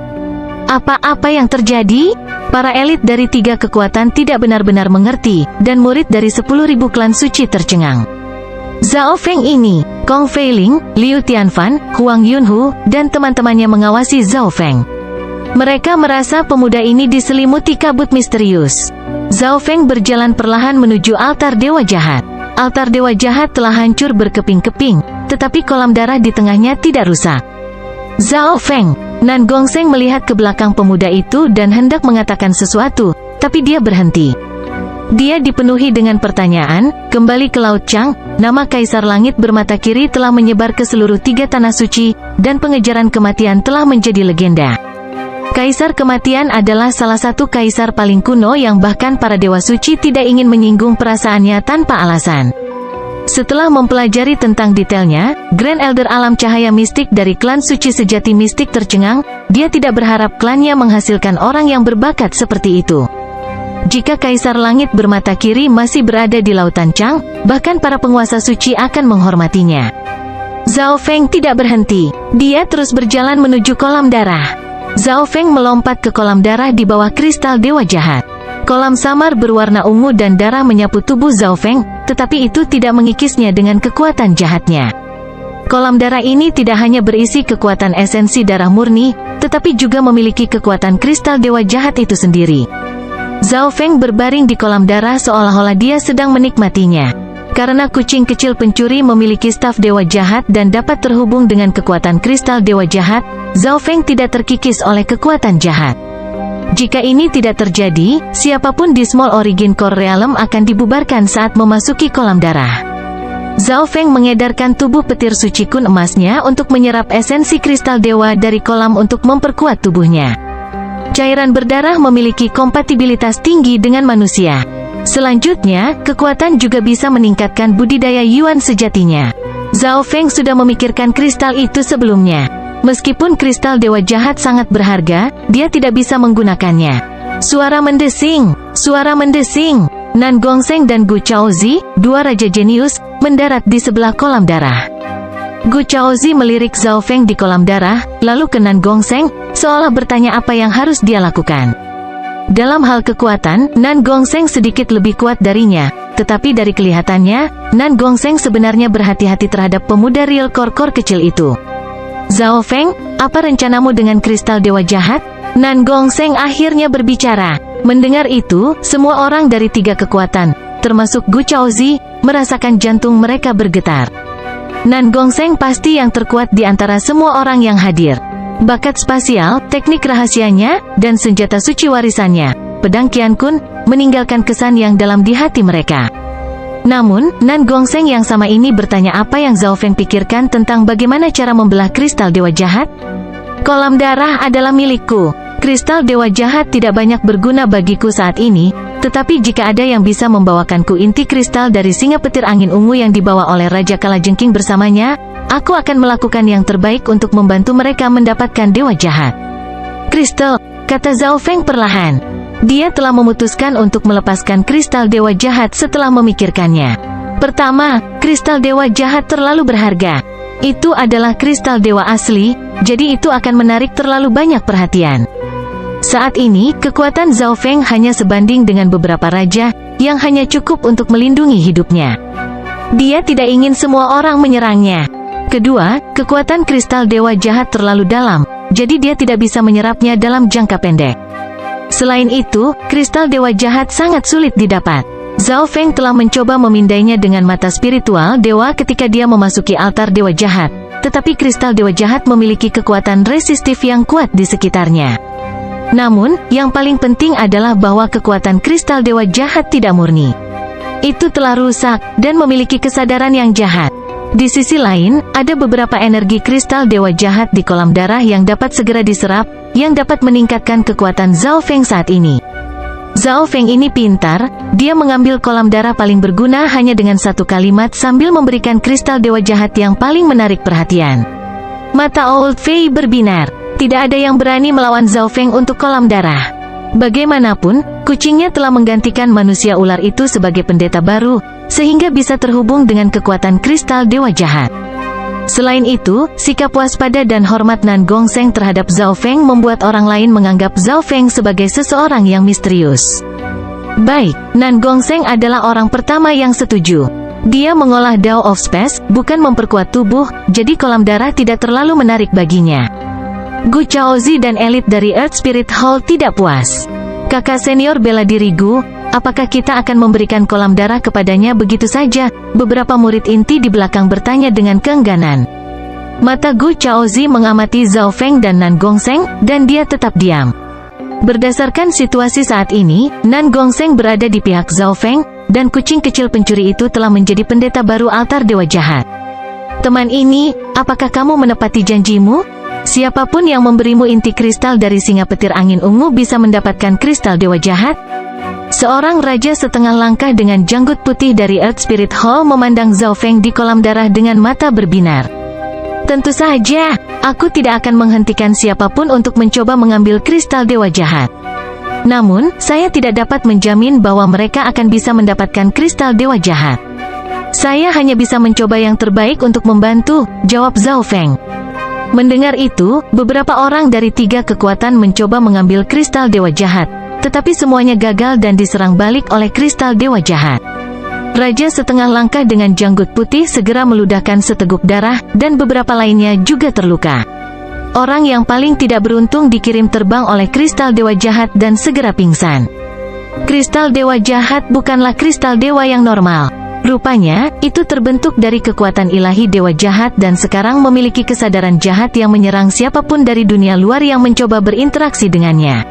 Apa-apa yang terjadi? Para elit dari 3 kekuatan tidak benar-benar mengerti, dan murid dari 10.000 klan suci tercengang. Zhao Feng ini, Kong Feiling, Liu Tianfan, Huang Yunhu, dan teman-temannya mengawasi Zhao Feng. Mereka merasa pemuda ini diselimuti kabut misterius. Zhao Feng berjalan perlahan menuju altar Dewa Jahat. Altar Dewa Jahat telah hancur berkeping-keping, tetapi kolam darah di tengahnya tidak rusak. Zhao Feng, Nan Gongsheng melihat ke belakang pemuda itu dan hendak mengatakan sesuatu, tapi dia berhenti. Dia dipenuhi dengan pertanyaan, kembali ke Laut Chang, nama Kaisar Langit bermata kiri telah menyebar ke seluruh 3 tanah suci, dan pengejaran kematian telah menjadi legenda. Kaisar kematian adalah salah satu kaisar paling kuno yang bahkan para dewa suci tidak ingin menyinggung perasaannya tanpa alasan. Setelah mempelajari tentang detailnya, Grand Elder Alam Cahaya Mistik dari klan suci sejati mistik tercengang. Dia tidak berharap klannya menghasilkan orang yang berbakat seperti itu. Jika Kaisar Langit bermata kiri masih berada di Lautan Chang, bahkan para penguasa suci akan menghormatinya. Zhao Feng tidak berhenti. Dia terus berjalan menuju kolam darah. Zhao Feng melompat ke kolam darah di bawah kristal Dewa Jahat. Kolam samar berwarna ungu dan darah menyapu tubuh Zhao Feng, tetapi itu tidak mengikisnya dengan kekuatan jahatnya. Kolam darah ini tidak hanya berisi kekuatan esensi darah murni, tetapi juga memiliki kekuatan kristal Dewa Jahat itu sendiri. Zhao Feng berbaring di kolam darah seolah-olah dia sedang menikmatinya. Karena kucing kecil pencuri memiliki staf Dewa Jahat dan dapat terhubung dengan kekuatan kristal Dewa Jahat, Zhao Feng tidak terkikis oleh kekuatan jahat. Jika ini tidak terjadi, siapapun di Small Origin Core Realm akan dibubarkan saat memasuki kolam darah. Zhao Feng mengedarkan tubuh petir suci kun emasnya untuk menyerap esensi kristal dewa dari kolam untuk memperkuat tubuhnya. Cairan berdarah memiliki kompatibilitas tinggi dengan manusia. Selanjutnya, kekuatan juga bisa meningkatkan budidaya Yuan sejatinya. Zhao Feng sudah memikirkan kristal itu sebelumnya. Meskipun kristal Dewa Jahat sangat berharga, dia tidak bisa menggunakannya. Suara mendesing! Suara mendesing! Nan Gongsheng dan Gu Chaozi, 2 raja jenius, mendarat di sebelah kolam darah. Gu Chaozi melirik Zhao Feng di kolam darah, lalu ke Nan Gongsheng, seolah bertanya apa yang harus dia lakukan. Dalam hal kekuatan, Nan Gongsheng sedikit lebih kuat darinya, tetapi dari kelihatannya, Nan Gongsheng sebenarnya berhati-hati terhadap pemuda real core kecil itu. Zhao Feng, apa rencanamu dengan kristal Dewa Jahat? Nan Gongsheng akhirnya berbicara. Mendengar itu, semua orang dari 3 kekuatan, termasuk Gu Chaozi, merasakan jantung mereka bergetar. Nan Gongsheng pasti yang terkuat di antara semua orang yang hadir. Bakat spasial, teknik rahasianya, dan senjata suci warisannya, pedang Qian Kun, meninggalkan kesan yang dalam di hati mereka. Namun, Nan Gongsheng yang sama ini bertanya apa yang Zhao Feng pikirkan tentang bagaimana cara membelah kristal Dewa Jahat. Kolam darah adalah milikku. Kristal Dewa Jahat tidak banyak berguna bagiku saat ini, tetapi jika ada yang bisa membawakanku inti kristal dari singa petir angin ungu yang dibawa oleh Raja Kalajengking bersamanya, aku akan melakukan yang terbaik untuk membantu mereka mendapatkan Dewa Jahat. Kristal, kata Zhao Feng perlahan. Dia telah memutuskan untuk melepaskan kristal Dewa Jahat setelah memikirkannya. Pertama, kristal Dewa Jahat terlalu berharga. Itu adalah kristal dewa asli, jadi itu akan menarik terlalu banyak perhatian. Saat ini, kekuatan Zhao Feng hanya sebanding dengan beberapa raja, yang hanya cukup untuk melindungi hidupnya. Dia tidak ingin semua orang menyerangnya. Kedua, kekuatan kristal Dewa Jahat terlalu dalam, jadi dia tidak bisa menyerapnya dalam jangka pendek. Selain itu, kristal Dewa Jahat sangat sulit didapat. Zhao Feng telah mencoba memindainya dengan mata spiritual dewa ketika dia memasuki altar Dewa Jahat, tetapi kristal Dewa Jahat memiliki kekuatan resistif yang kuat di sekitarnya. Namun, yang paling penting adalah bahwa kekuatan kristal Dewa Jahat tidak murni. Itu telah rusak, dan memiliki kesadaran yang jahat. Di sisi lain, ada beberapa energi kristal Dewa Jahat di kolam darah yang dapat segera diserap, yang dapat meningkatkan kekuatan Zhao Feng saat ini. Zhao Feng ini pintar, dia mengambil kolam darah paling berguna hanya dengan satu kalimat sambil memberikan kristal dewa jahat yang paling menarik perhatian. Mata Old Fei berbinar, tidak ada yang berani melawan Zhao Feng untuk kolam darah. Bagaimanapun, kucingnya telah menggantikan manusia ular itu sebagai pendeta baru, sehingga bisa terhubung dengan kekuatan kristal dewa jahat. Selain itu, sikap waspada dan hormat Nan Gongsheng terhadap Zhao Feng membuat orang lain menganggap Zhao Feng sebagai seseorang yang misterius. Baik, Nan Gongsheng adalah orang pertama yang setuju. Dia mengolah Dao of Space, bukan memperkuat tubuh, jadi kolam darah tidak terlalu menarik baginya. Gu Chaozi dan elit dari Earth Spirit Hall tidak puas. Kakak senior bela diri Gu, apakah kita akan memberikan kolam darah kepadanya begitu saja? Beberapa murid inti di belakang bertanya dengan keengganan. Mata Gu Chaozi mengamati Zhao Feng dan Nan Gongsheng, dan dia tetap diam. Berdasarkan situasi saat ini, Nan Gongsheng berada di pihak Zhao Feng, dan kucing kecil pencuri itu telah menjadi pendeta baru altar dewa jahat. Teman ini, apakah kamu menepati janjimu? Siapapun yang memberimu inti kristal dari singa petir angin ungu bisa mendapatkan kristal dewa jahat. Seorang raja setengah langkah dengan janggut putih dari Earth Spirit Hall memandang Zhao Feng di kolam darah dengan mata berbinar. Tentu saja, aku tidak akan menghentikan siapapun untuk mencoba mengambil kristal dewa jahat. Namun, saya tidak dapat menjamin bahwa mereka akan bisa mendapatkan kristal dewa jahat. Saya hanya bisa mencoba yang terbaik untuk membantu, jawab Zhao Feng. Mendengar itu, beberapa orang dari 3 kekuatan mencoba mengambil kristal dewa jahat, tetapi semuanya gagal dan diserang balik oleh kristal dewa jahat. Raja setengah langkah dengan janggut putih segera meludahkan seteguk darah, dan beberapa lainnya juga terluka. Orang yang paling tidak beruntung dikirim terbang oleh kristal dewa jahat dan segera pingsan. Kristal dewa jahat bukanlah kristal dewa yang normal. Rupanya, itu terbentuk dari kekuatan ilahi dewa jahat dan sekarang memiliki kesadaran jahat yang menyerang siapapun dari dunia luar yang mencoba berinteraksi dengannya.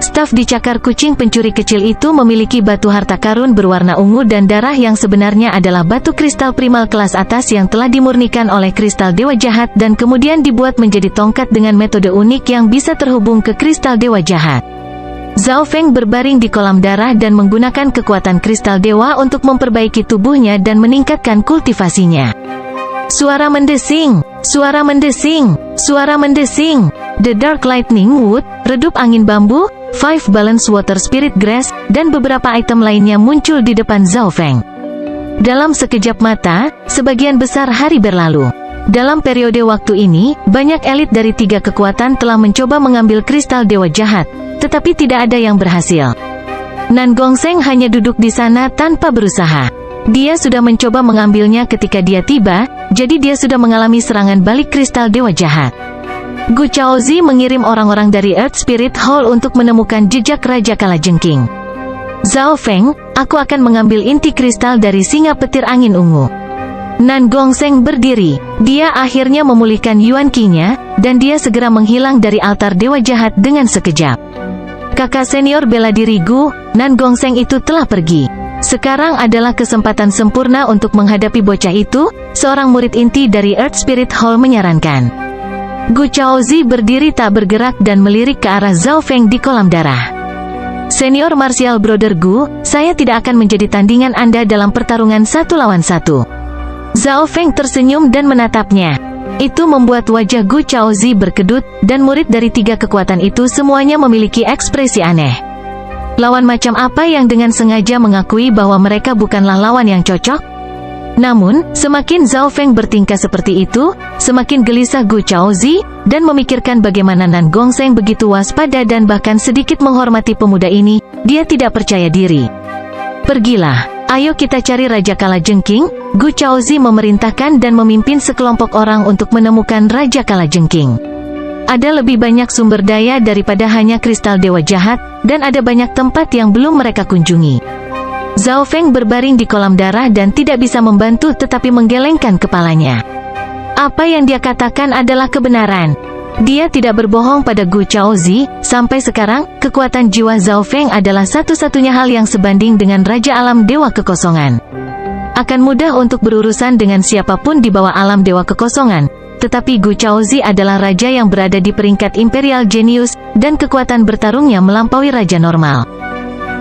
Staf di cakar kucing pencuri kecil itu memiliki batu harta karun berwarna ungu dan darah yang sebenarnya adalah batu kristal primal kelas atas yang telah dimurnikan oleh kristal dewa jahat dan kemudian dibuat menjadi tongkat dengan metode unik yang bisa terhubung ke kristal dewa jahat. Zhao Feng berbaring di kolam darah dan menggunakan kekuatan kristal dewa untuk memperbaiki tubuhnya dan meningkatkan kultivasinya. Suara mendesing, suara mendesing, suara mendesing. The Dark Lightning Wood, redup angin bambu, 5 Balance Water Spirit Grass, dan beberapa item lainnya muncul di depan Zhao Feng. Dalam sekejap mata, sebagian besar hari berlalu. Dalam periode waktu ini, banyak elit dari 3 kekuatan telah mencoba mengambil kristal dewa jahat, tetapi tidak ada yang berhasil. Nan Gongsheng hanya duduk di sana tanpa berusaha. Dia sudah mencoba mengambilnya ketika dia tiba, jadi dia sudah mengalami serangan balik kristal dewa jahat. Gu Chaozi mengirim orang-orang dari Earth Spirit Hall untuk menemukan jejak Raja Kalajengking. Zhao Feng, aku akan mengambil inti kristal dari singa petir angin ungu. Nan Gongsheng berdiri. Dia akhirnya memulihkan Yuan Qi-nya, dan dia segera menghilang dari altar dewa jahat dengan sekejap. Kakak senior bela diri Gu, Nan Gongsheng itu telah pergi. Sekarang adalah kesempatan sempurna untuk menghadapi bocah itu, seorang murid inti dari Earth Spirit Hall menyarankan. Gu Chaozi berdiri tak bergerak dan melirik ke arah Zhao Feng di kolam darah. Senior Martial Brother Gu, saya tidak akan menjadi tandingan Anda dalam pertarungan 1 lawan 1. Zhao Feng tersenyum dan menatapnya. Itu membuat wajah Gu Chaozi berkedut, dan murid dari 3 kekuatan itu semuanya memiliki ekspresi aneh. Lawan macam apa yang dengan sengaja mengakui bahwa mereka bukanlah lawan yang cocok? Namun, semakin Zhao Feng bertingkah seperti itu, semakin gelisah Gu Chaozi, dan memikirkan bagaimana Nan Gongsheng begitu waspada dan bahkan sedikit menghormati pemuda ini, dia tidak percaya diri. Pergilah, ayo kita cari Raja Kalajengking, Gu Chaozi memerintahkan dan memimpin sekelompok orang untuk menemukan Raja Kalajengking. Ada lebih banyak sumber daya daripada hanya kristal dewa jahat, dan ada banyak tempat yang belum mereka kunjungi. Zhao Feng berbaring di kolam darah dan tidak bisa membantu tetapi menggelengkan kepalanya. Apa yang dia katakan adalah kebenaran. Dia tidak berbohong pada Gu Chaozi, sampai sekarang, kekuatan jiwa Zhao Feng adalah satu-satunya hal yang sebanding dengan Raja Alam Dewa Kekosongan. Akan mudah untuk berurusan dengan siapapun di bawah Alam Dewa Kekosongan, tetapi Gu Chaozi adalah raja yang berada di peringkat Imperial Genius, dan kekuatan bertarungnya melampaui raja normal.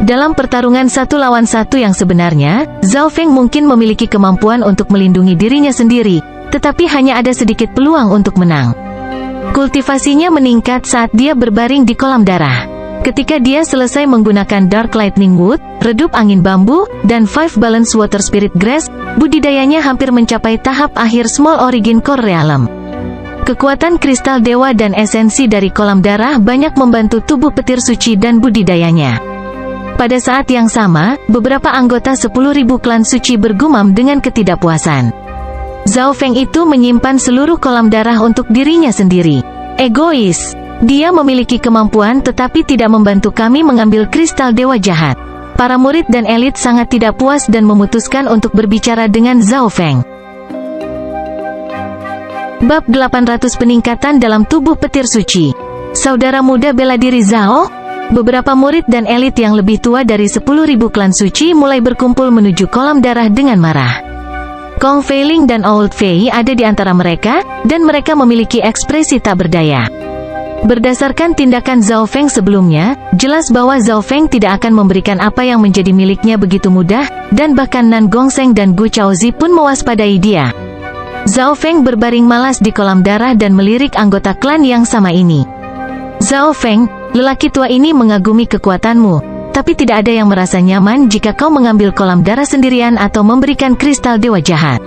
Dalam pertarungan satu lawan satu yang sebenarnya, Zhao Feng mungkin memiliki kemampuan untuk melindungi dirinya sendiri, tetapi hanya ada sedikit peluang untuk menang. Kultivasinya meningkat saat dia berbaring di kolam darah. Ketika dia selesai menggunakan Dark Lightning Wood, redup angin bambu, dan Five Balance Water Spirit Grass, budidayanya hampir mencapai tahap akhir Small Origin Core Realm. Kekuatan kristal dewa dan esensi dari kolam darah banyak membantu tubuh petir suci dan budidayanya. Pada saat yang sama, beberapa anggota 10.000 klan suci bergumam dengan ketidakpuasan. Zhao Feng itu menyimpan seluruh kolam darah untuk dirinya sendiri. Egois. Dia memiliki kemampuan tetapi tidak membantu kami mengambil kristal dewa jahat. Para murid dan elit sangat tidak puas dan memutuskan untuk berbicara dengan Zhao Feng. Bab 800 Peningkatan dalam tubuh petir suci. Saudara muda bela diri Zhao? Beberapa murid dan elit yang lebih tua dari 10.000 klan suci mulai berkumpul menuju kolam darah dengan marah. Kong Feiling dan Old Fei ada di antara mereka, dan mereka memiliki ekspresi tak berdaya. Berdasarkan tindakan Zhao Feng sebelumnya, jelas bahwa Zhao Feng tidak akan memberikan apa yang menjadi miliknya begitu mudah, dan bahkan Nan Gongsheng dan Gu Chaozi pun mewaspadai dia. Zhao Feng berbaring malas di kolam darah dan melirik anggota klan yang sama ini. Zhao Feng, lelaki tua ini mengagumi kekuatanmu, tapi tidak ada yang merasa nyaman jika kau mengambil kolam darah sendirian atau memberikan kristal dewa jahat.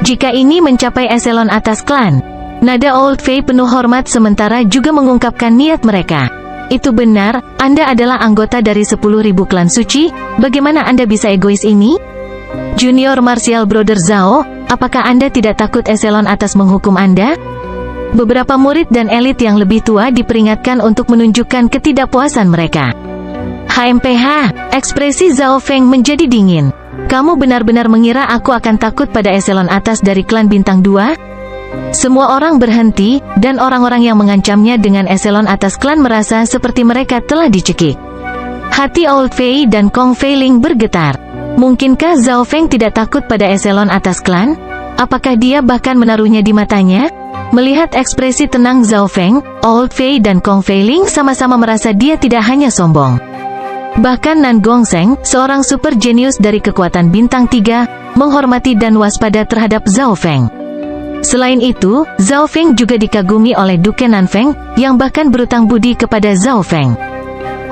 Jika ini mencapai eselon atas klan, nada Old Fei penuh hormat sementara juga mengungkapkan niat mereka. Itu benar, Anda adalah anggota dari 10.000 klan suci, bagaimana Anda bisa egois ini? Junior Martial Brother Zhao, apakah Anda tidak takut eselon atas menghukum Anda? Beberapa murid dan elit yang lebih tua diperingatkan untuk menunjukkan ketidakpuasan mereka. HMPH, ekspresi Zhao Feng menjadi dingin. Kamu benar-benar mengira aku akan takut pada eselon atas dari klan bintang 2? Semua orang berhenti, dan orang-orang yang mengancamnya dengan eselon atas klan merasa seperti mereka telah dicekik. Hati Old Fei dan Kong Feiling bergetar. Mungkinkah Zhao Feng tidak takut pada eselon atas klan? Apakah dia bahkan menaruhnya di matanya? Melihat ekspresi tenang Zhao Feng, Old Fei dan Kong Feiling sama-sama merasa dia tidak hanya sombong. Bahkan Nan Gongsheng, seorang super jenius dari kekuatan bintang 3, menghormati dan waspada terhadap Zhao Feng. Selain itu, Zhao Feng juga dikagumi oleh Duke Nanfeng, yang bahkan berutang budi kepada Zhao Feng.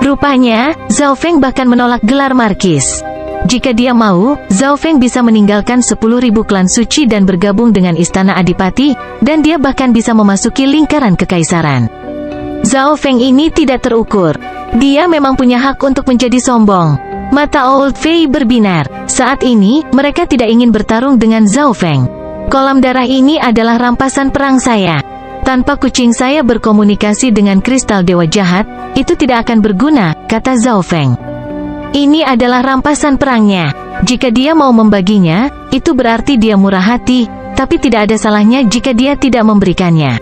Rupanya, Zhao Feng bahkan menolak gelar markis. Jika dia mau, Zhao Feng bisa meninggalkan 10.000 klan suci dan bergabung dengan Istana Adipati, dan dia bahkan bisa memasuki lingkaran kekaisaran. Zhao Feng ini tidak terukur. Dia memang punya hak untuk menjadi sombong. Mata Old Fei berbinar. Saat ini, mereka tidak ingin bertarung dengan Zhao Feng. Kolam darah ini adalah rampasan perang saya. Tanpa kucing saya berkomunikasi dengan kristal dewa jahat, itu tidak akan berguna, kata Zhao Feng. Ini adalah rampasan perangnya. Jika dia mau membaginya, itu berarti dia murah hati, tapi tidak ada salahnya jika dia tidak memberikannya.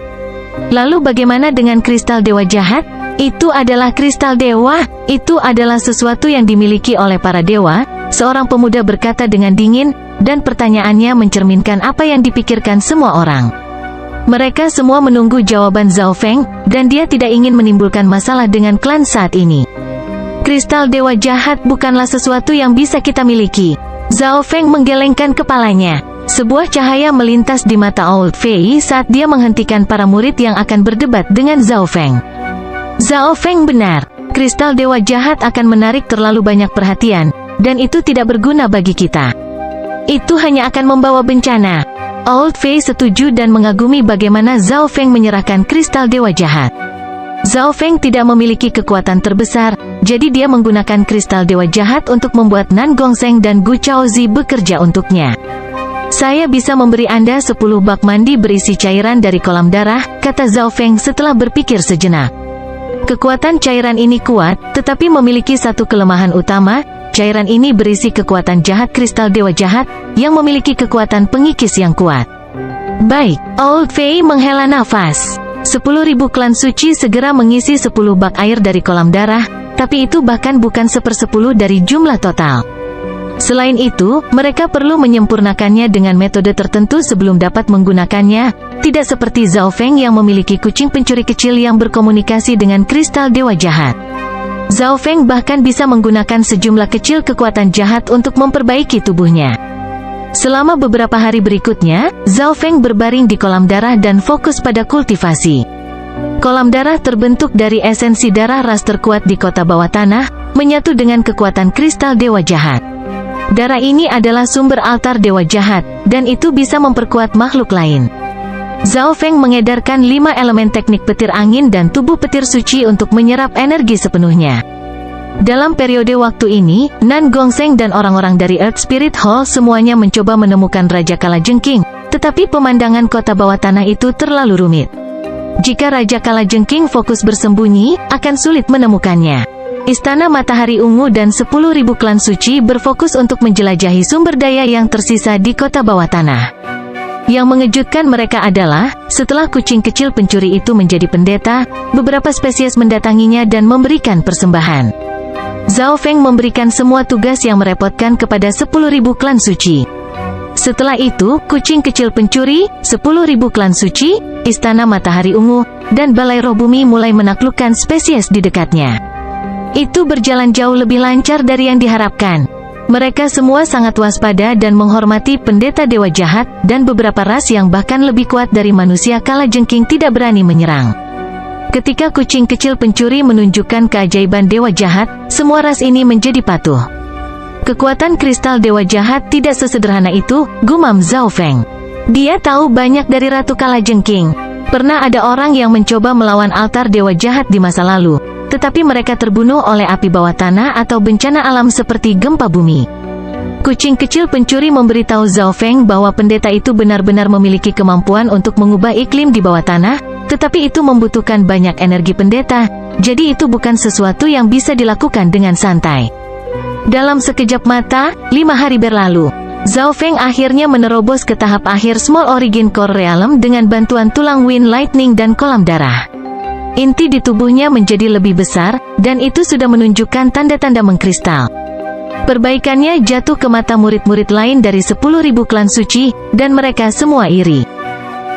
Lalu bagaimana dengan kristal dewa jahat? Itu adalah kristal dewa, itu adalah sesuatu yang dimiliki oleh para dewa, seorang pemuda berkata dengan dingin, dan pertanyaannya mencerminkan apa yang dipikirkan semua orang. Mereka semua menunggu jawaban Zhao Feng, dan dia tidak ingin menimbulkan masalah dengan klan saat ini. Kristal dewa jahat bukanlah sesuatu yang bisa kita miliki. Zhao Feng menggelengkan kepalanya. Sebuah cahaya melintas di mata Old Fei saat dia menghentikan para murid yang akan berdebat dengan Zhao Feng. Zhao Feng benar. Kristal dewa jahat akan menarik terlalu banyak perhatian, dan itu tidak berguna bagi kita. Itu hanya akan membawa bencana. Old Fei setuju dan mengagumi bagaimana Zhao Feng menyerahkan kristal dewa jahat. Zhao Feng tidak memiliki kekuatan terbesar, jadi dia menggunakan kristal dewa jahat untuk membuat Nan Gongsheng dan Gu Chaozi bekerja untuknya. Saya bisa memberi Anda 10 bak mandi berisi cairan dari kolam darah, kata Zhao Feng setelah berpikir sejenak. Kekuatan cairan ini kuat, tetapi memiliki satu kelemahan utama. Cairan ini berisi kekuatan jahat kristal dewa jahat, yang memiliki kekuatan pengikis yang kuat. Baik, Old Fei menghela nafas. 10.000 klan suci segera mengisi 10 bak air dari kolam darah, tapi itu bahkan bukan 1/10 dari jumlah total. Selain itu, mereka perlu menyempurnakannya dengan metode tertentu sebelum dapat menggunakannya, tidak seperti Zhao Feng yang memiliki kucing pencuri kecil yang berkomunikasi dengan kristal dewa jahat. Zhao Feng bahkan bisa menggunakan sejumlah kecil kekuatan jahat untuk memperbaiki tubuhnya. Selama beberapa hari berikutnya, Zhao Feng berbaring di kolam darah dan fokus pada kultivasi. Kolam darah terbentuk dari esensi darah ras terkuat di kota bawah tanah, menyatu dengan kekuatan kristal dewa jahat. Darah ini adalah sumber altar dewa jahat, dan itu bisa memperkuat makhluk lain. Zhao Feng mengedarkan 5 elemen teknik petir angin dan tubuh petir suci untuk menyerap energi sepenuhnya. Dalam periode waktu ini, Nan Gongsheng dan orang-orang dari Earth Spirit Hall semuanya mencoba menemukan Raja Kalajengking, tetapi pemandangan kota bawah tanah itu terlalu rumit. Jika Raja Kalajengking fokus bersembunyi, akan sulit menemukannya. Istana Matahari Ungu dan 10.000 klan suci berfokus untuk menjelajahi sumber daya yang tersisa di kota bawah tanah. Yang mengejutkan mereka adalah, setelah kucing kecil pencuri itu menjadi pendeta, beberapa spesies mendatanginya dan memberikan persembahan. Zhao Feng memberikan semua tugas yang merepotkan kepada 10.000 klan suci. Setelah itu, kucing kecil pencuri, 10.000 klan suci, Istana Matahari Ungu, dan Balai Roh Bumi mulai menaklukkan spesies di dekatnya. Itu berjalan jauh lebih lancar dari yang diharapkan. Mereka semua sangat waspada dan menghormati pendeta dewa jahat, dan beberapa ras yang bahkan lebih kuat dari manusia Kalajengking tidak berani menyerang. Ketika kucing kecil pencuri menunjukkan keajaiban dewa jahat, semua ras ini menjadi patuh. Kekuatan kristal dewa jahat tidak sesederhana itu, gumam Zhao Feng. Dia tahu banyak dari Ratu Kalajengking. Pernah ada orang yang mencoba melawan altar dewa jahat di masa lalu, tetapi mereka terbunuh oleh api bawah tanah atau bencana alam seperti gempa bumi. Kucing kecil pencuri memberitahu Zhao Feng bahwa pendeta itu benar-benar memiliki kemampuan untuk mengubah iklim di bawah tanah, tetapi itu membutuhkan banyak energi pendeta, jadi itu bukan sesuatu yang bisa dilakukan dengan santai. Dalam sekejap mata, 5 hari berlalu. Zhao Feng akhirnya menerobos ke tahap akhir Small Origin Core Realm dengan bantuan tulang Wind Lightning dan kolam darah. Inti di tubuhnya menjadi lebih besar, dan itu sudah menunjukkan tanda-tanda mengkristal. Perbaikannya jatuh ke mata murid-murid lain dari 10.000 klan suci, dan mereka semua iri.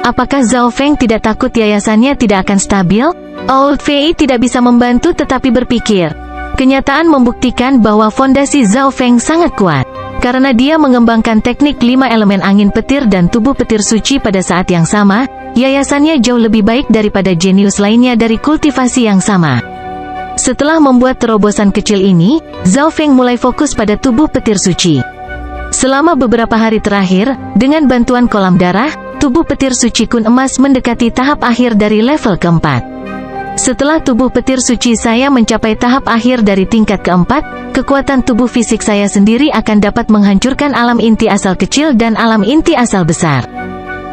Apakah Zhao Feng tidak takut yayasannya tidak akan stabil? Old Fei tidak bisa membantu tetapi berpikir. Kenyataan membuktikan bahwa fondasi Zhao Feng sangat kuat. Karena dia mengembangkan teknik 5 elemen angin petir dan tubuh petir suci pada saat yang sama, yayasannya jauh lebih baik daripada jenius lainnya dari kultivasi yang sama. Setelah membuat terobosan kecil ini, Zhao Feng mulai fokus pada tubuh petir suci. Selama beberapa hari terakhir, dengan bantuan kolam darah, tubuh petir suci kun emas mendekati tahap akhir dari level keempat. Setelah tubuh petir suci saya mencapai tahap akhir dari tingkat keempat, kekuatan tubuh fisik saya sendiri akan dapat menghancurkan alam inti asal kecil dan alam inti asal besar.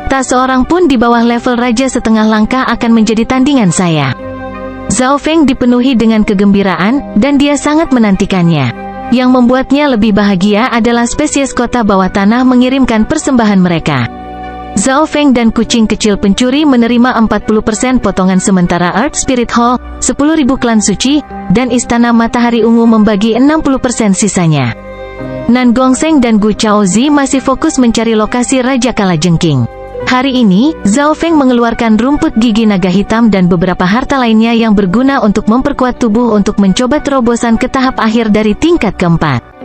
Tak seorang pun di bawah level Raja Setengah Langkah akan menjadi tandingan saya. Zhao Feng dipenuhi dengan kegembiraan, dan dia sangat menantikannya. Yang membuatnya lebih bahagia adalah spesies kota bawah tanah mengirimkan persembahan mereka. Zhao Feng dan kucing kecil pencuri menerima 40% potongan sementara Earth Spirit Hall, 10.000 klan suci, dan Istana Matahari Ungu membagi 60% sisanya. Nan Gongsheng dan Gu Chaozi masih fokus mencari lokasi Raja Kalajengking. Hari ini, Zhao Feng mengeluarkan rumput gigi naga hitam dan beberapa harta lainnya yang berguna untuk memperkuat tubuh untuk mencoba terobosan ke tahap akhir dari tingkat keempat.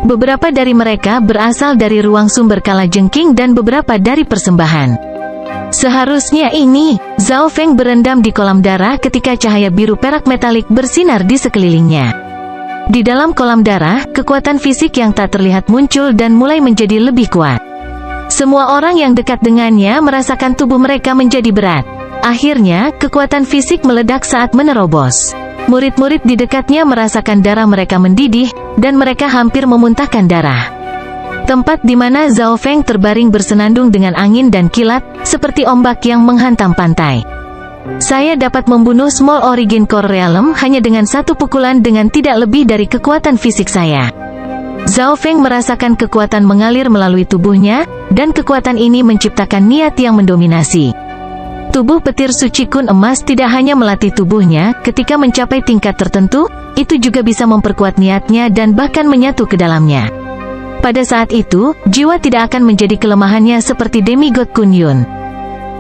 Beberapa dari mereka berasal dari ruang sumber Kalajengking dan beberapa dari persembahan. Seharusnya ini, Zhao Feng berendam di kolam darah ketika cahaya biru perak metalik bersinar di sekelilingnya. Di dalam kolam darah, kekuatan fisik yang tak terlihat muncul dan mulai menjadi lebih kuat. Semua orang yang dekat dengannya merasakan tubuh mereka menjadi berat. Akhirnya, kekuatan fisik meledak saat menerobos. Murid-murid di dekatnya merasakan darah mereka mendidih, dan mereka hampir memuntahkan darah. Tempat di mana Zhao Feng terbaring bersenandung dengan angin dan kilat, seperti ombak yang menghantam pantai. Saya dapat membunuh Small Origin Core Realm hanya dengan satu pukulan dengan tidak lebih dari kekuatan fisik saya. Zhao Feng merasakan kekuatan mengalir melalui tubuhnya, dan kekuatan ini menciptakan niat yang mendominasi. Tubuh petir suci kun emas tidak hanya melatih tubuhnya, ketika mencapai tingkat tertentu, itu juga bisa memperkuat niatnya dan bahkan menyatu ke dalamnya. Pada saat itu, jiwa tidak akan menjadi kelemahannya seperti Demigod Kun Yun.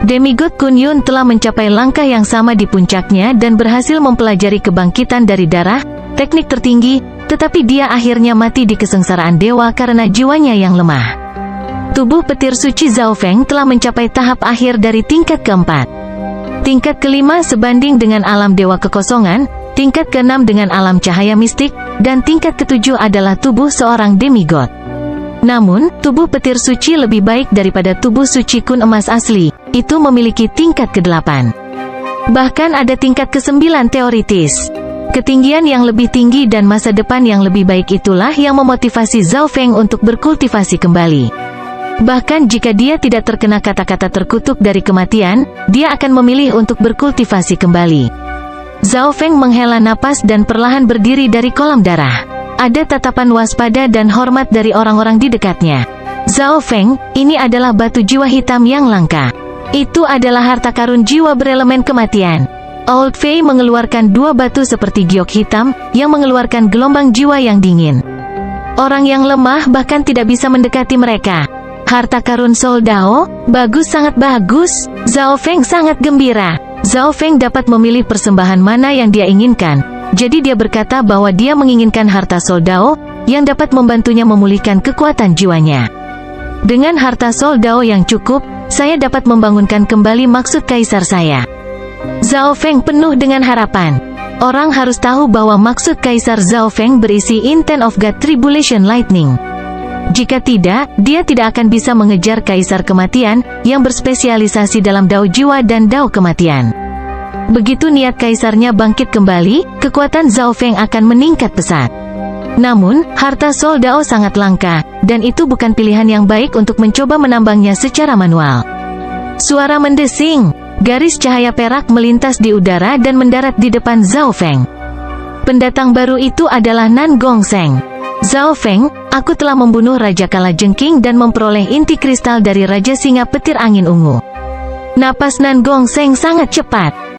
Demigod Kun Yun telah mencapai langkah yang sama di puncaknya dan berhasil mempelajari kebangkitan dari darah, teknik tertinggi, tetapi dia akhirnya mati di kesengsaraan dewa karena jiwanya yang lemah. Tubuh petir suci Zhao Feng telah mencapai tahap akhir dari tingkat keempat. Tingkat kelima sebanding dengan alam dewa kekosongan, tingkat keenam dengan alam cahaya mistik, dan tingkat ketujuh adalah tubuh seorang demigod. Namun, tubuh petir suci lebih baik daripada tubuh suci kun emas asli, itu memiliki tingkat ke-8. Bahkan ada tingkat ke-9 teoritis. Ketinggian yang lebih tinggi dan masa depan yang lebih baik itulah yang memotivasi Zhao Feng untuk berkultivasi kembali. Bahkan jika dia tidak terkena kata-kata terkutuk dari kematian, dia akan memilih untuk berkultivasi kembali. Zhao Feng menghela napas dan perlahan berdiri dari kolam darah. Ada tatapan waspada dan hormat dari orang-orang di dekatnya. Zhao Feng, ini adalah batu jiwa hitam yang langka. Itu adalah harta karun jiwa berelemen kematian. Old Fei mengeluarkan dua batu seperti giok hitam, yang mengeluarkan gelombang jiwa yang dingin. Orang yang lemah bahkan tidak bisa mendekati mereka. Harta karun Soul Dao, bagus, sangat bagus. Zhao Feng sangat gembira. Zhao Feng dapat memilih persembahan mana yang dia inginkan. Jadi dia berkata bahwa dia menginginkan harta Soul Dao, yang dapat membantunya memulihkan kekuatan jiwanya. Dengan harta Soul Dao yang cukup, saya dapat membangunkan kembali maksud kaisar saya. Zhao Feng penuh dengan harapan. Orang harus tahu bahwa maksud kaisar Zhao Feng berisi Intent of God Tribulation Lightning. Jika tidak, dia tidak akan bisa mengejar kaisar kematian, yang berspesialisasi dalam dao jiwa dan dao kematian. Begitu niat kaisarnya bangkit kembali, kekuatan Zhao Feng akan meningkat pesat. Namun, harta Soul Dao sangat langka, dan itu bukan pilihan yang baik untuk mencoba menambangnya secara manual. Suara mendesing, garis cahaya perak melintas di udara dan mendarat di depan Zhao Feng. Pendatang baru itu adalah Nan Gongseng. Zhao Feng, aku telah membunuh Raja Kalajengking dan memperoleh inti kristal dari Raja Singa Petir Angin Ungu. Napas Nan Gongseng sangat cepat.